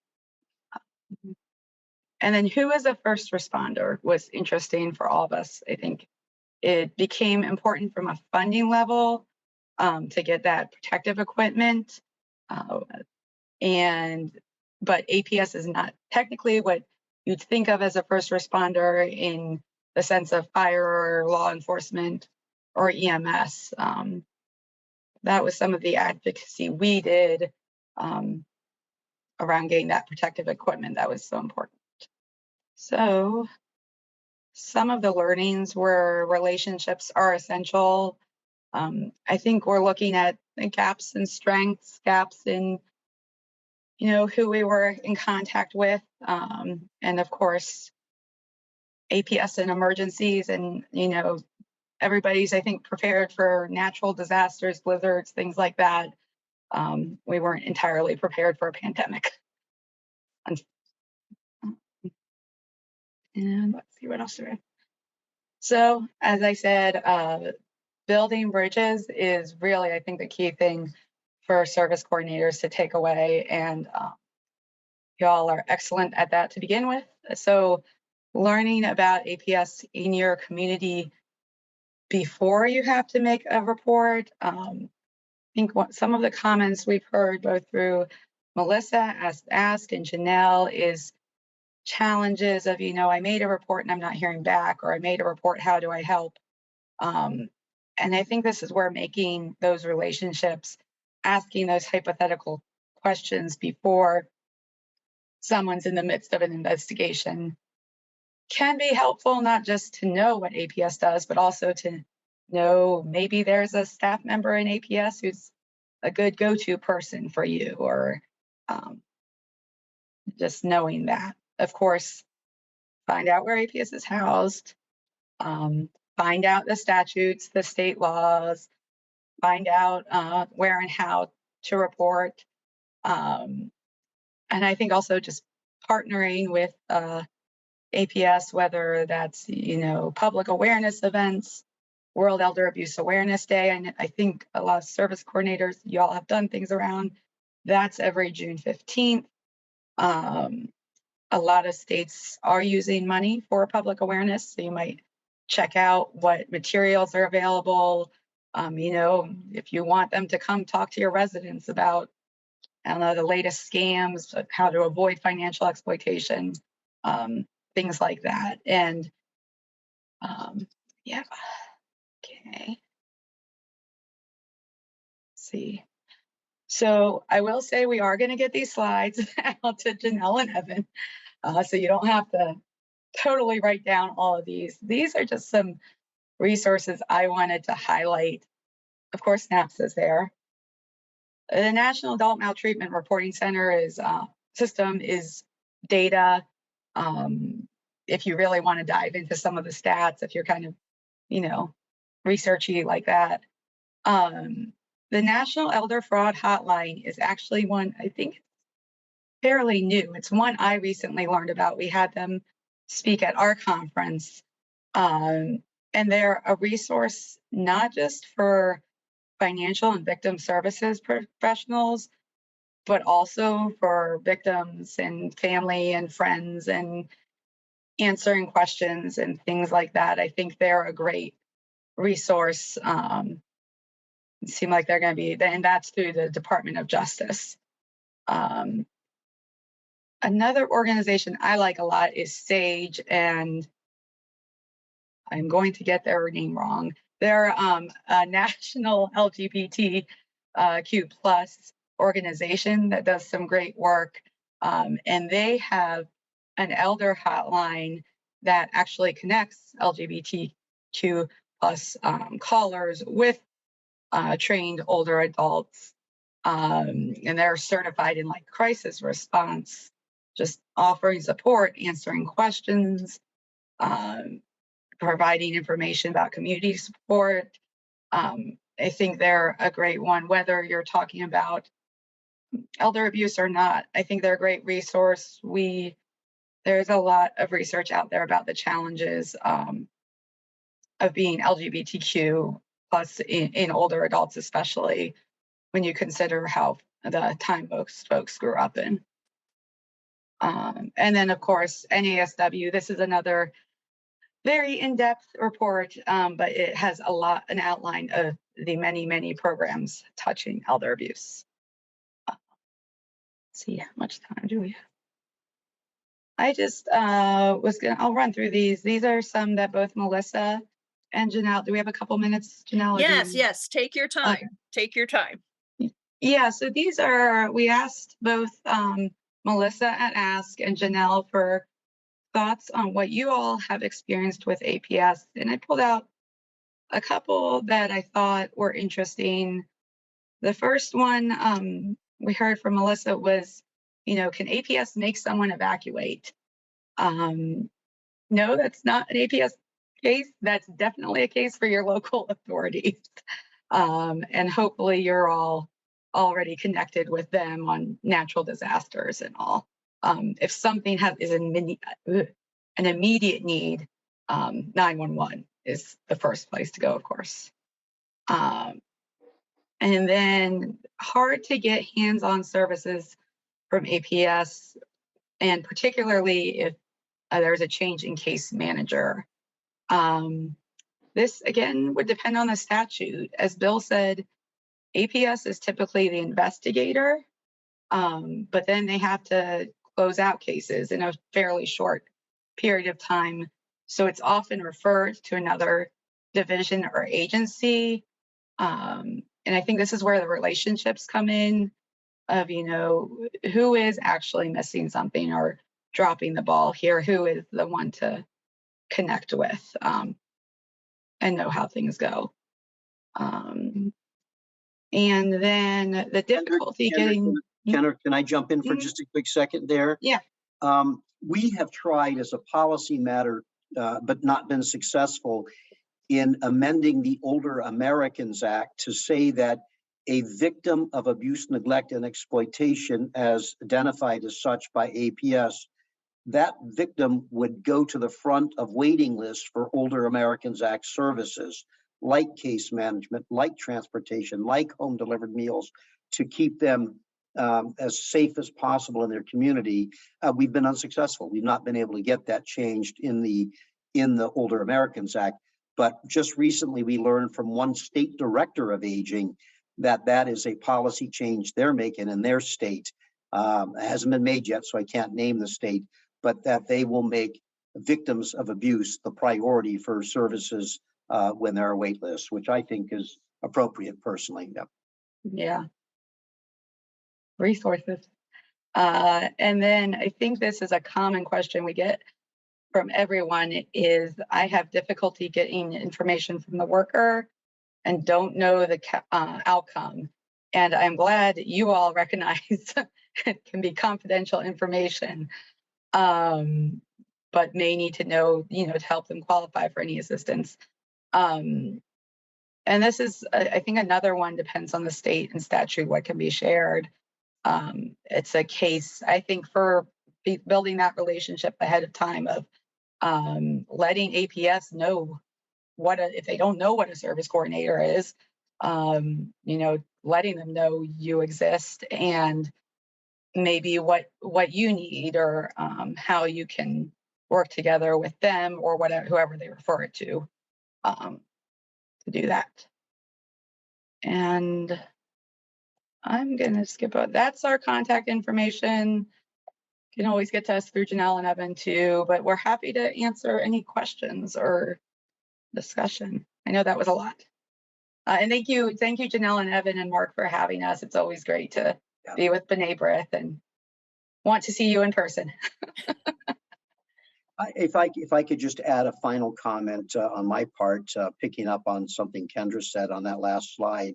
And then who is a first responder was interesting for all of us. I think it became important from a funding level to get that protective equipment. But APS is not technically what you'd think of as a first responder in the sense of fire or law enforcement or EMS. That was some of the advocacy we did around getting that protective equipment that was so important. So some of the learnings were relationships are essential. I think we're looking at the gaps in strengths, gaps in, who we were in contact with. And of course, APS and emergencies and, everybody's, I think, prepared for natural disasters, blizzards, things like that. We weren't entirely prepared for a pandemic. And let's see what else there is. So, as I said, building bridges is really, I think, the key thing for service coordinators to take away. And y'all are excellent at that to begin with. So, learning about APS in your community before you have to make a report. I think some of the comments we've heard both through Melissa, Ask, and Janelle is challenges of, I made a report and I'm not hearing back, or I made a report, how do I help? And I think this is where making those relationships, asking those hypothetical questions before someone's in the midst of an investigation can be helpful, not just to know what APS does, but also to know maybe there's a staff member in APS who's a good go-to person for you, or just knowing that. Of course, find out where APS is housed, find out the statutes, the state laws, find out where and how to report. And I think also just partnering with APS, whether that's, public awareness events, World Elder Abuse Awareness Day. And I think a lot of service coordinators, y'all have done things around. That's every June 15th. A lot of states are using money for public awareness, so you might check out what materials are available. If you want them to come talk to your residents about, I don't know, the latest scams, how to avoid financial exploitation, things like that. And yeah, okay. Let's see. So I will say we are going to get these slides out to Janelle and Evan, so you don't have to totally write down all of these. These are just some resources I wanted to highlight. Of course, SNAPS is there. The National Adult Maltreatment Reporting Center system is data. If you really want to dive into some of the stats, if you're kind of, researchy like that. The National Elder Fraud Hotline is actually one, I think, fairly new. It's one I recently learned about. We had them speak at our conference. And they're a resource not just for financial and victim services professionals, but also for victims and family and friends and answering questions and things like that. I think they're a great resource seem like they're going to be, and that's through the Department of Justice. Another organization I like a lot is SAGE, and I'm going to get their name wrong. They're a national LGBTQ plus organization that does some great work. And they have an elder hotline that actually connects LGBTQ plus callers with trained older adults. And they're certified in like crisis response, just offering support, answering questions, providing information about community support. I think they're a great one, whether you're talking about elder abuse or not. I think they're a great resource. There's a lot of research out there about the challenges of being LGBTQ plus in older adults, especially when you consider how the time folks grew up in. And then, of course, NASW. This is another very in-depth report, but it has an outline of the many programs touching elder abuse. Let's see how much time do we have. I just I'll run through these. These are some that both Melissa and Janelle, do we have a couple minutes, Janelle? Yes, take your time. Okay. Take your time. Yeah, so we asked both Melissa at Ask and Janelle for thoughts on what you all have experienced with APS. And I pulled out a couple that I thought were interesting. The first one we heard from Melissa was, can APS make someone evacuate? No, that's not an APS case. That's definitely a case for your local authorities. And hopefully you're all already connected with them on natural disasters and all. If something is an immediate need, 911 is the first place to go, of course. And then hard to get hands-on services from APS, and particularly if there's a change in case manager. This, again, would depend on the statute. As Bill said, APS is typically the investigator, but then they have to close out cases in a fairly short period of time. So it's often referred to another division or agency. And I think this is where the relationships come in of, who is actually missing something or dropping the ball here, who is the one to connect with and know how things go. And then the difficulty getting... Kendra, can I jump in for just a quick second there? Yeah. We have tried as a policy matter, but not been successful in amending the Older Americans Act to say that a victim of abuse, neglect, and exploitation, as identified as such by APS, that victim would go to the front of waiting lists for Older Americans Act services, like case management, like transportation, like home delivered meals, to keep them as safe as possible in their community. We've been unsuccessful. We've not been able to get that changed in the Older Americans Act. But just recently, we learned from one state director of aging that is a policy change they're making in their state. It hasn't been made yet, so I can't name the state, but that they will make victims of abuse the priority for services when there are wait lists, which I think is appropriate personally. Yeah. Resources. And then I think this is a common question we get from everyone is, I have difficulty getting information from the worker and don't know the outcome. And I'm glad you all recognize it can be confidential information, but may need to know, to help them qualify for any assistance. And this is, I think, another one depends on the state and statute, what can be shared. It's a case, I think, for building that relationship ahead of time of letting APS know if they don't know what a service coordinator is, letting them know you exist and maybe what you need or how you can work together with them or whoever they refer it to do that. And I'm going to skip out. That's our contact information. You can always get to us through Janelle and Evan too, but we're happy to answer any questions or discussion. I know that was a lot. And thank you, Janelle and Evan and Mark for having us. It's always great to be with B'nai B'rith and want to see you in person. If I could just add a final comment on my part, picking up on something Kendra said on that last slide.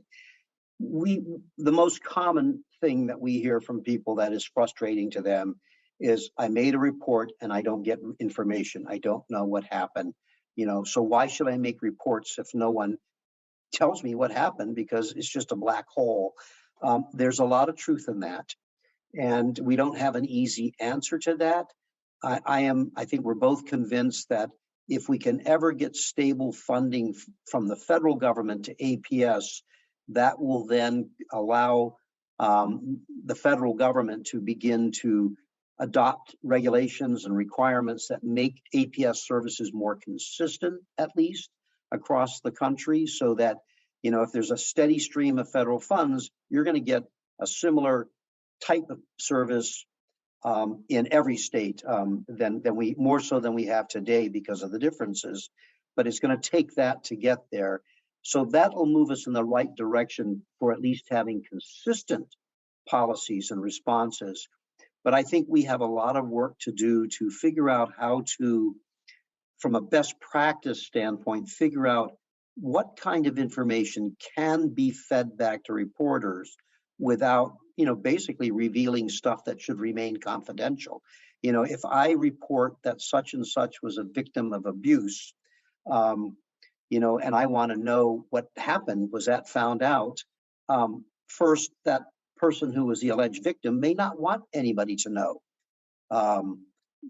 The most common thing that we hear from people that is frustrating to them is, I made a report and I don't get information. I don't know what happened. So why should I make reports if no one tells me what happened, because it's just a black hole? There's a lot of truth in that, and we don't have an easy answer to that. I think we're both convinced that if we can ever get stable funding from the federal government to APS, that will then allow the federal government to begin to adopt regulations and requirements that make APS services more consistent, at least across the country, so that, if there's a steady stream of federal funds, you're going to get a similar type of service in every state, more so than we have today because of the differences. But it's going to take that to get there. So that will move us in the right direction for at least having consistent policies and responses. But I think we have a lot of work to do to figure out how to, from a best practice standpoint, figure out what kind of information can be fed back to reporters without, basically revealing stuff that should remain confidential. If I report that such and such was a victim of abuse, and I want to know what happened, was that found out? First, that person who was the alleged victim may not want anybody to know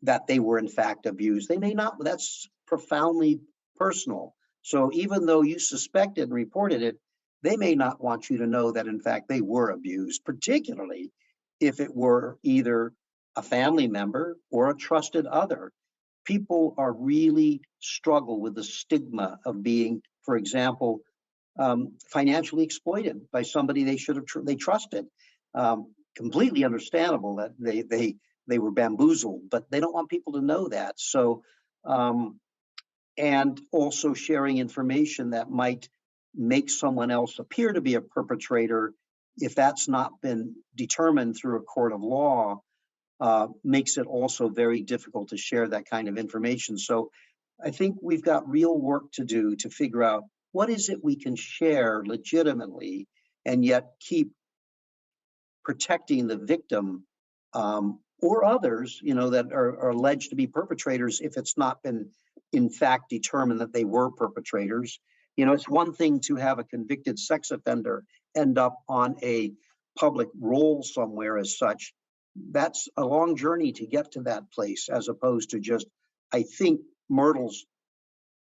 that they were in fact abused. They may not. That's profoundly personal. So even though you suspected and reported it, they may not want you to know that in fact they were abused, particularly if it were either a family member or a trusted other. People are really struggle with the stigma of being, for example, financially exploited by somebody they should have they trusted. Completely understandable that they were bamboozled, but they don't want people to know that. So, and also sharing information that might make someone else appear to be a perpetrator, if that's not been determined through a court of law, makes it also very difficult to share that kind of information. So I think we've got real work to do to figure out what is it we can share legitimately and yet keep protecting the victim or others, that are alleged to be perpetrators, if it's not been in fact determined that they were perpetrators. It's one thing to have a convicted sex offender end up on a public roll somewhere as such. That's a long journey to get to that place, as opposed to just, I think Myrtle's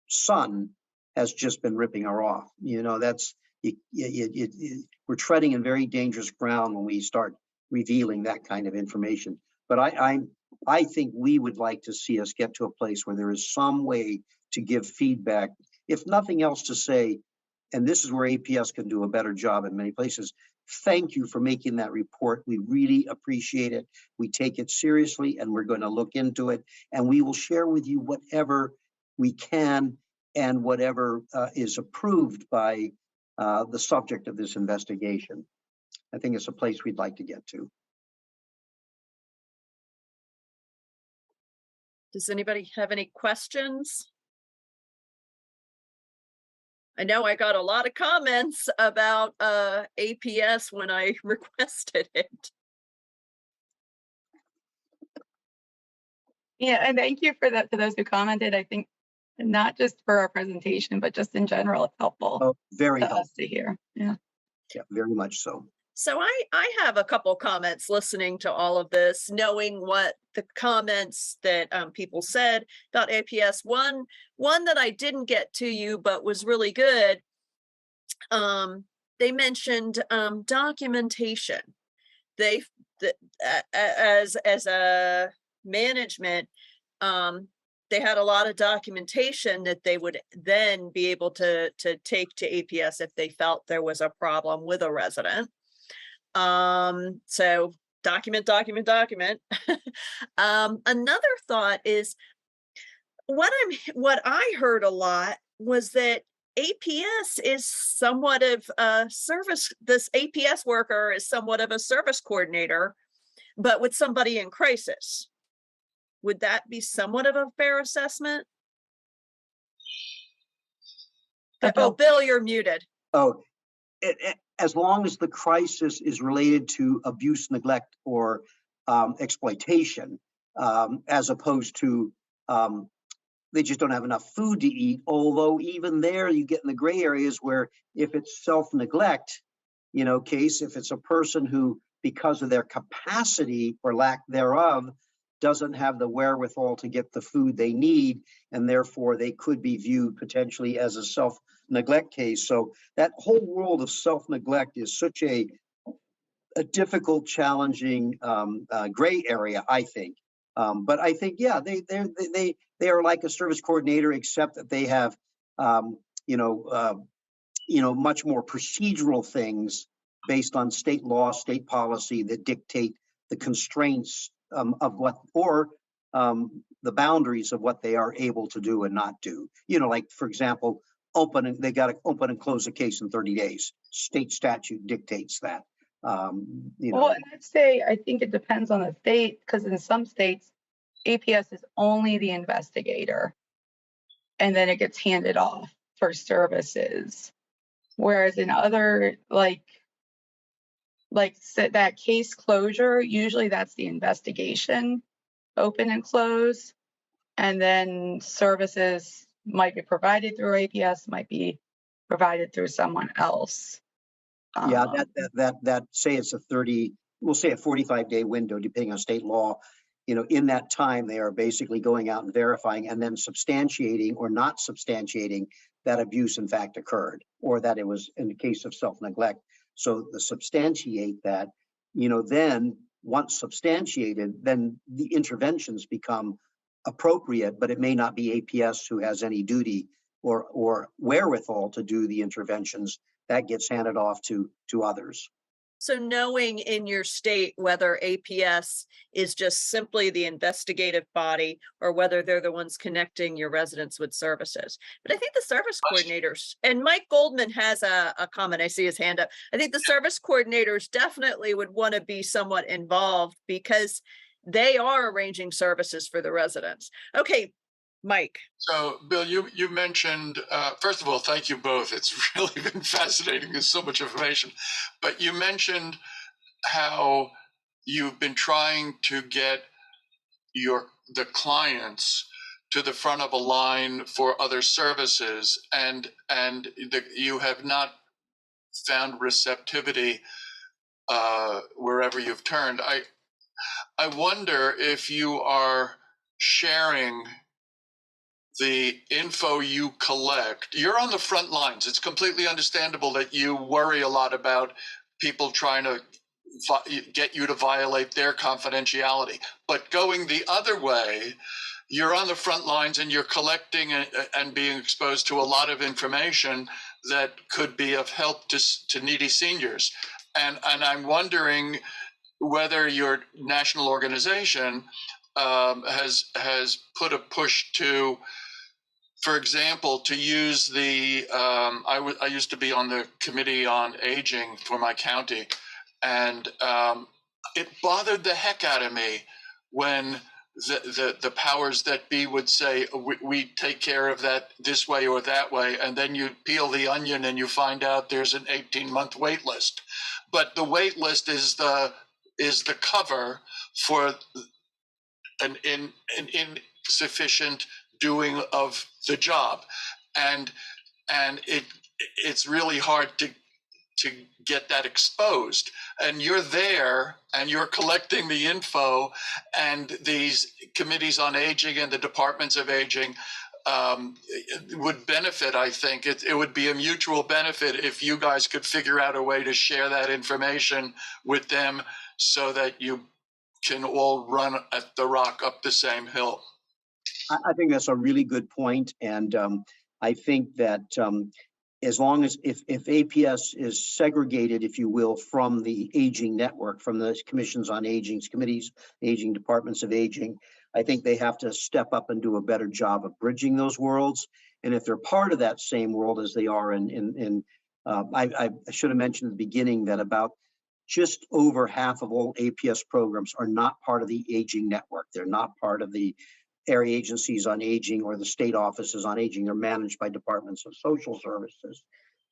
son has just been ripping her off. That's we're treading in very dangerous ground when we start revealing that kind of information. But I think we would like to see us get to a place where there is some way to give feedback, if nothing else, to say, and this is where APS can do a better job in many places. Thank you for making that report. We really appreciate it. We take it seriously, and we're going to look into it, and we will share with you whatever we can and whatever is approved by the subject of this investigation. I think it's a place we'd like to get to. Does anybody have any questions? I know I got a lot of comments about APS when I requested it. Yeah, and thank you for those who commented. I think not just for our presentation, but just in general, it's helpful. Oh, very helpful us to hear. Yeah, very much so. So I have a couple comments listening to all of this, knowing what the comments that people said about APS. One that I didn't get to you, but was really good. They mentioned documentation. As a management, they had a lot of documentation that they would then be able to take to APS if they felt there was a problem with a resident. So document, document, document. Another thought is what I heard a lot was that APS is somewhat of a service. This APS worker is somewhat of a service coordinator, but with somebody in crisis. Would that be somewhat of a fair assessment? Oh, Bill, you're muted. Oh, as long as the crisis is related to abuse, neglect, or exploitation, as opposed to they just don't have enough food to eat. Although even there, you get in the gray areas where if it's self-neglect, case, if it's a person who, because of their capacity or lack thereof, doesn't have the wherewithal to get the food they need, and therefore they could be viewed potentially as a self-neglect case. So that whole world of self-neglect is such a difficult, challenging gray area, I think. But I think, yeah, they are like a service coordinator, except that they have, much more procedural things based on state law, state policy that dictate the constraints of what, or the boundaries of what they are able to do and not do. Like, for example, they got to open and close a case in 30 days. State statute dictates that. Well, and I'd say I think it depends on the state, because in some states, APS is only the investigator, and then it gets handed off for services. Whereas in other, like that case closure, usually that's the investigation, open and close, and then services might be provided through APS, might be provided through someone else. Yeah, that say it's we'll say a 45-day window, depending on state law. In that time, they are basically going out and verifying and then substantiating or not substantiating that abuse in fact occurred, or that it was in the case of self-neglect. So to substantiate that, then once substantiated, then the interventions become appropriate, but it may not be APS who has any duty or wherewithal to do the interventions. That gets handed off to others. So knowing in your state whether APS is just simply the investigative body or whether they're the ones connecting your residents with services. But I think the service coordinators, and Mike Goldman has a comment, I see his hand up. I think the service coordinators definitely would want to be somewhat involved because they are arranging services for the residents. Okay, Mike. So, Bill, you mentioned, first of all, thank you both. It's really been fascinating. There's so much information. But you mentioned how you've been trying to get the clients to the front of a line for other services, and you have not found receptivity wherever you've turned. I wonder if you are sharing the info you collect. You're on the front lines. It's completely understandable that you worry a lot about people trying to get you to violate their confidentiality. But going the other way, you're on the front lines and you're collecting and being exposed to a lot of information that could be of help to needy seniors. And I'm wondering whether your national organization has put a push to, for example, to use the, I used to be on the Committee on Aging for my county, and it bothered the heck out of me when the powers that be would say, we take care of that this way or that way, and then you peel the onion and you find out there's an 18-month wait list. But the wait list is the cover for an insufficient doing of the job, and it's really hard to get that exposed. And you're there and you're collecting the info, and these committees on aging and the departments of aging would benefit. I think it would be a mutual benefit if you guys could figure out a way to share that information with them so that you can all run at the rock up the same hill. I think that's a really good point, and I think that as long as if APS is segregated, if you will, from the aging network, from the commissions on aging, committees, aging, departments of aging, I think they have to step up and do a better job of bridging those worlds. And if they're part of that same world as they are I should have mentioned at the beginning that about just over half of all APS programs are not part of the aging network. They're not part of the area agencies on aging or the state offices on aging. They're managed by departments of social services.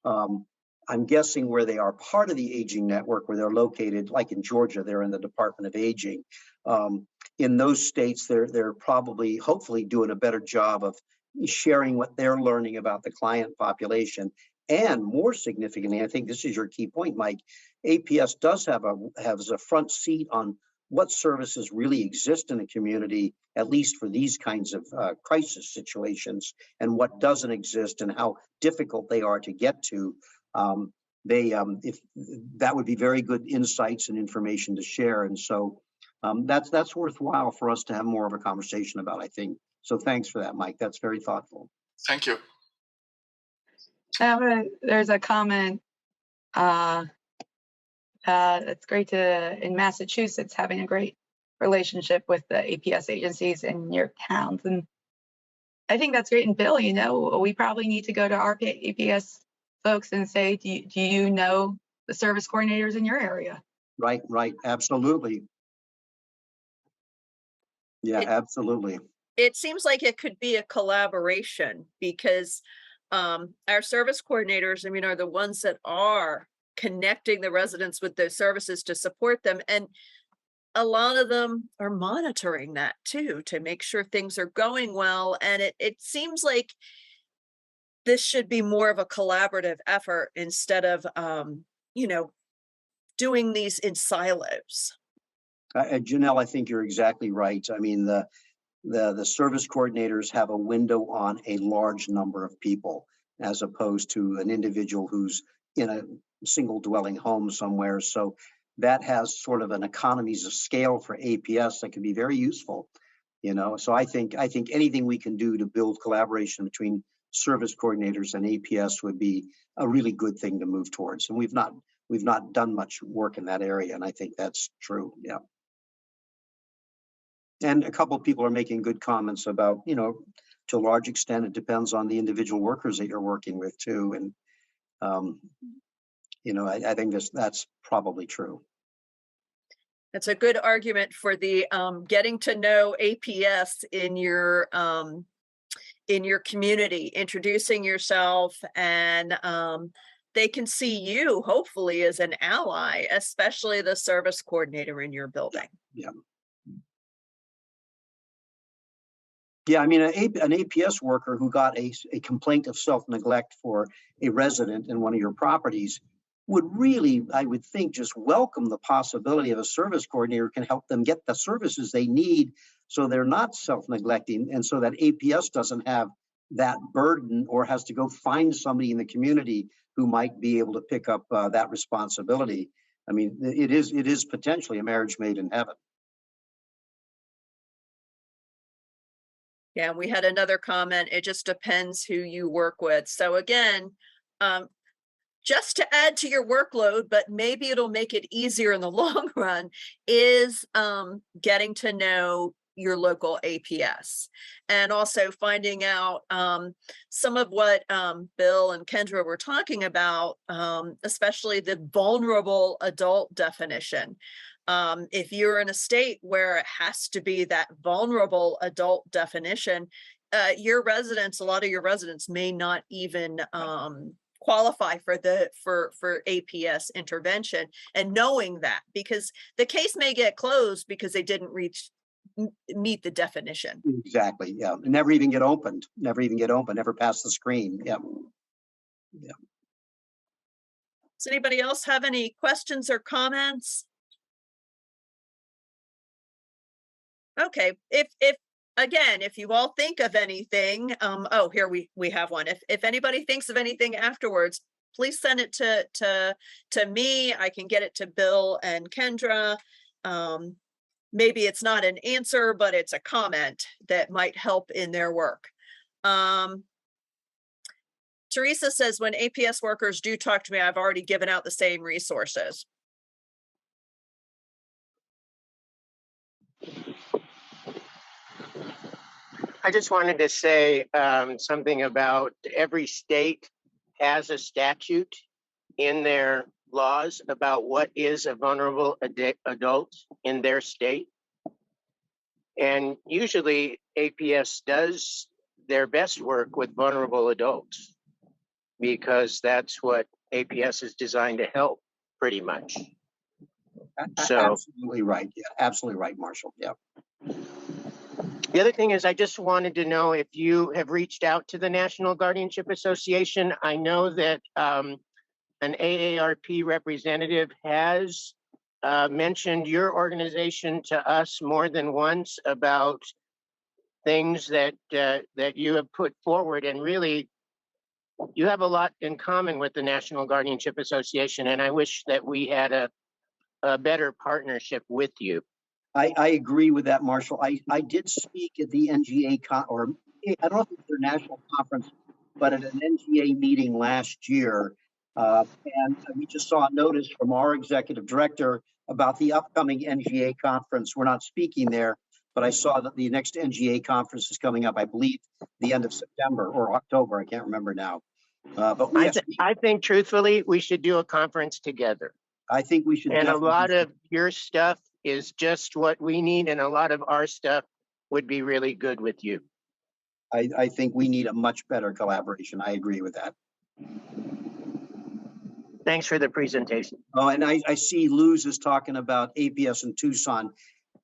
I'm guessing where they are part of the aging network, where they're located, like in Georgia, they're in the Department of Aging. In those states, they're probably, hopefully, doing a better job of sharing what they're learning about the client population. And more significantly, I think this is your key point, Mike, APS does have a front seat on what services really exist in the community, at least for these kinds of crisis situations, and what doesn't exist and how difficult they are to get to. If that would be very good insights and information to share. And so that's worthwhile for us to have more of a conversation about, I think. So thanks for that, Mike. That's very thoughtful. Thank you. There's a comment. It's great to, in Massachusetts, having a great relationship with the APS agencies in your towns. And I think that's great. And Bill, we probably need to go to our APS folks and say, do you know the service coordinators in your area? Right. Absolutely. Yeah, absolutely. It seems like it could be a collaboration because our service coordinators, are the ones that are connecting the residents with those services to support them. And a lot of them are monitoring that too, to make sure things are going well. And it seems like this should be more of a collaborative effort instead of, doing these in silos. Janelle, I think you're exactly right. I mean, the service coordinators have a window on a large number of people, as opposed to an individual who's in a single dwelling home somewhere. So that has sort of an economies of scale for APS that can be very useful. So I think anything we can do to build collaboration between service coordinators and APS would be a really good thing to move towards. And we've not done much work in that area, and I think that's true. Yeah. And a couple of people are making good comments about, to a large extent, it depends on the individual workers that you're working with too. And, I think that's probably true. That's a good argument for the getting to know APS in your community, introducing yourself, and they can see you hopefully as an ally, especially the service coordinator in your building. Yeah. Yeah, an APS worker who got a complaint of self-neglect for a resident in one of your properties would really, I would think, just welcome the possibility of a service coordinator can help them get the services they need so they're not self-neglecting, and so that APS doesn't have that burden or has to go find somebody in the community who might be able to pick up that responsibility. It is potentially a marriage made in heaven. Yeah, we had another comment. It just depends who you work with. So again, just to add to your workload, but maybe it'll make it easier in the long run, is getting to know your local APS, and also finding out some of what Bill and Kendra were talking about, especially the vulnerable adult definition. If you're in a state where it has to be that vulnerable adult definition, a lot of your residents may not even qualify for APS intervention. And knowing that, because the case may get closed because they didn't meet the definition. Exactly. Yeah. Never even get opened. Never pass the screen. Yeah. Yeah. Does anybody else have any questions or comments? Okay. If you all think of anything, here we have one. If anybody thinks of anything afterwards, please send it to me. I can get it to Bill and Kendra. maybe it's not an answer, but it's a comment that might help in their work. Teresa says, when APS workers do talk to me, I've already given out the same resources. I just wanted to say something about every state has a statute in their laws about what is a vulnerable adult in their state. And usually APS does their best work with vulnerable adults because that's what APS is designed to help, pretty much. So Absolutely right. Yeah, absolutely right, Marshall. Yeah. the other thing is, I just wanted to know if you have reached out to the National Guardianship Association. I know that an AARP representative has mentioned your organization to us more than once about things that that you have put forward, and really, you have a lot in common with the National Guardianship Association, and I wish that we had a better partnership with you. I agree with that, Marshall. I did speak at the NGA or I don't know if it's their national conference, but at an NGA meeting last year. And we just saw a notice from our executive director about the upcoming NGA conference. We're not speaking there, but I saw that the next NGA conference is coming up, I believe, the end of September or October. I can't remember now. But I think truthfully, we should do a conference together. I think we should. And a lot of your stuff is just what we need, and a lot of our stuff would be really good with you. I think we need a much better collaboration. I agree with that. Thanks for the presentation. Oh, and I see Luz is talking about APS in Tucson.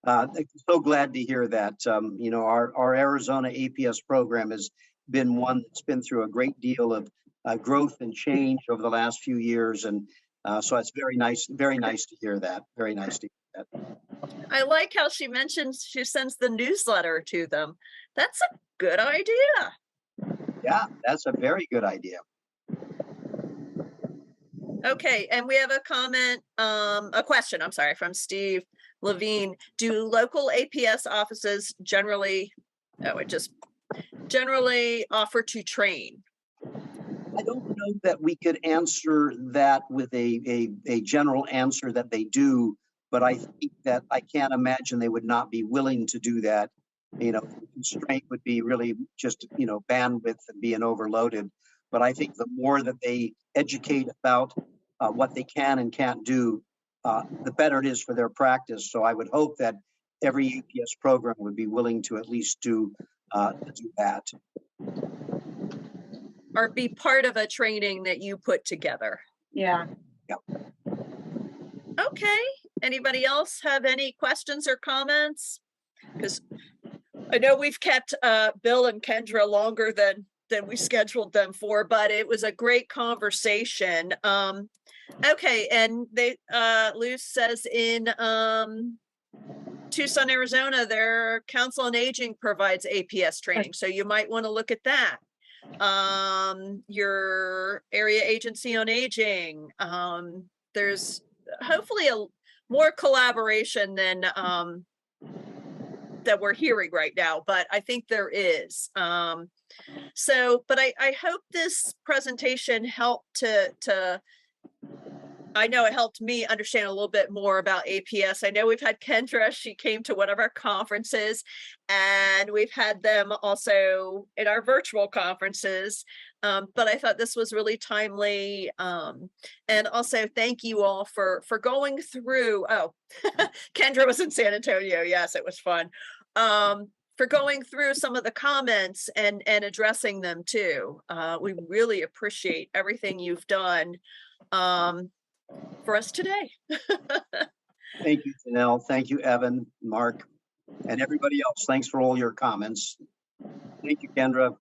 So glad to hear that. You know, our Arizona APS program has been one that's been through a great deal of growth and change over the last few years. And so it's very nice to hear that. Very nice to hear that. I like how she mentions she sends the newsletter to them. That's a good idea. Yeah, that's a very good idea. Okay, and we have a comment, a question, I'm sorry, from Steve Levine. Do local APS offices generally offer to train? I don't know that we could answer that with a general answer that they do, but I think that I can't imagine they would not be willing to do that. You know, the constraint would be really just, you know, bandwidth and being overloaded. But I think the more that they educate about what they can and can't do, the better it is for their practice. So I would hope that every APS program would be willing to at least do that. Or be part of a training that you put together. Yeah. Yep. Okay. Anybody else have any questions or comments? Because I know we've kept Bill and Kendra longer than we scheduled them for, but it was a great conversation. Okay, and they Luz says in Tucson, Arizona, their Council on Aging provides APS training, so you might want to look at that. Your area agency on aging, there's hopefully a more collaboration than that we're hearing right now, but I think there is. But I hope this presentation helped I know it helped me understand a little bit more about APS. I know we've had Kendra, she came to one of our conferences, and we've had them also in our virtual conferences. But I thought this was really timely. And also thank you all for going through. Oh, Kendra was in San Antonio. Yes, it was fun. For going through some of the comments and addressing them too. We really appreciate everything you've done for us today. Thank you, Janelle. Thank you, Evan, Mark, and everybody else. Thanks for all your comments. Thank you, Kendra.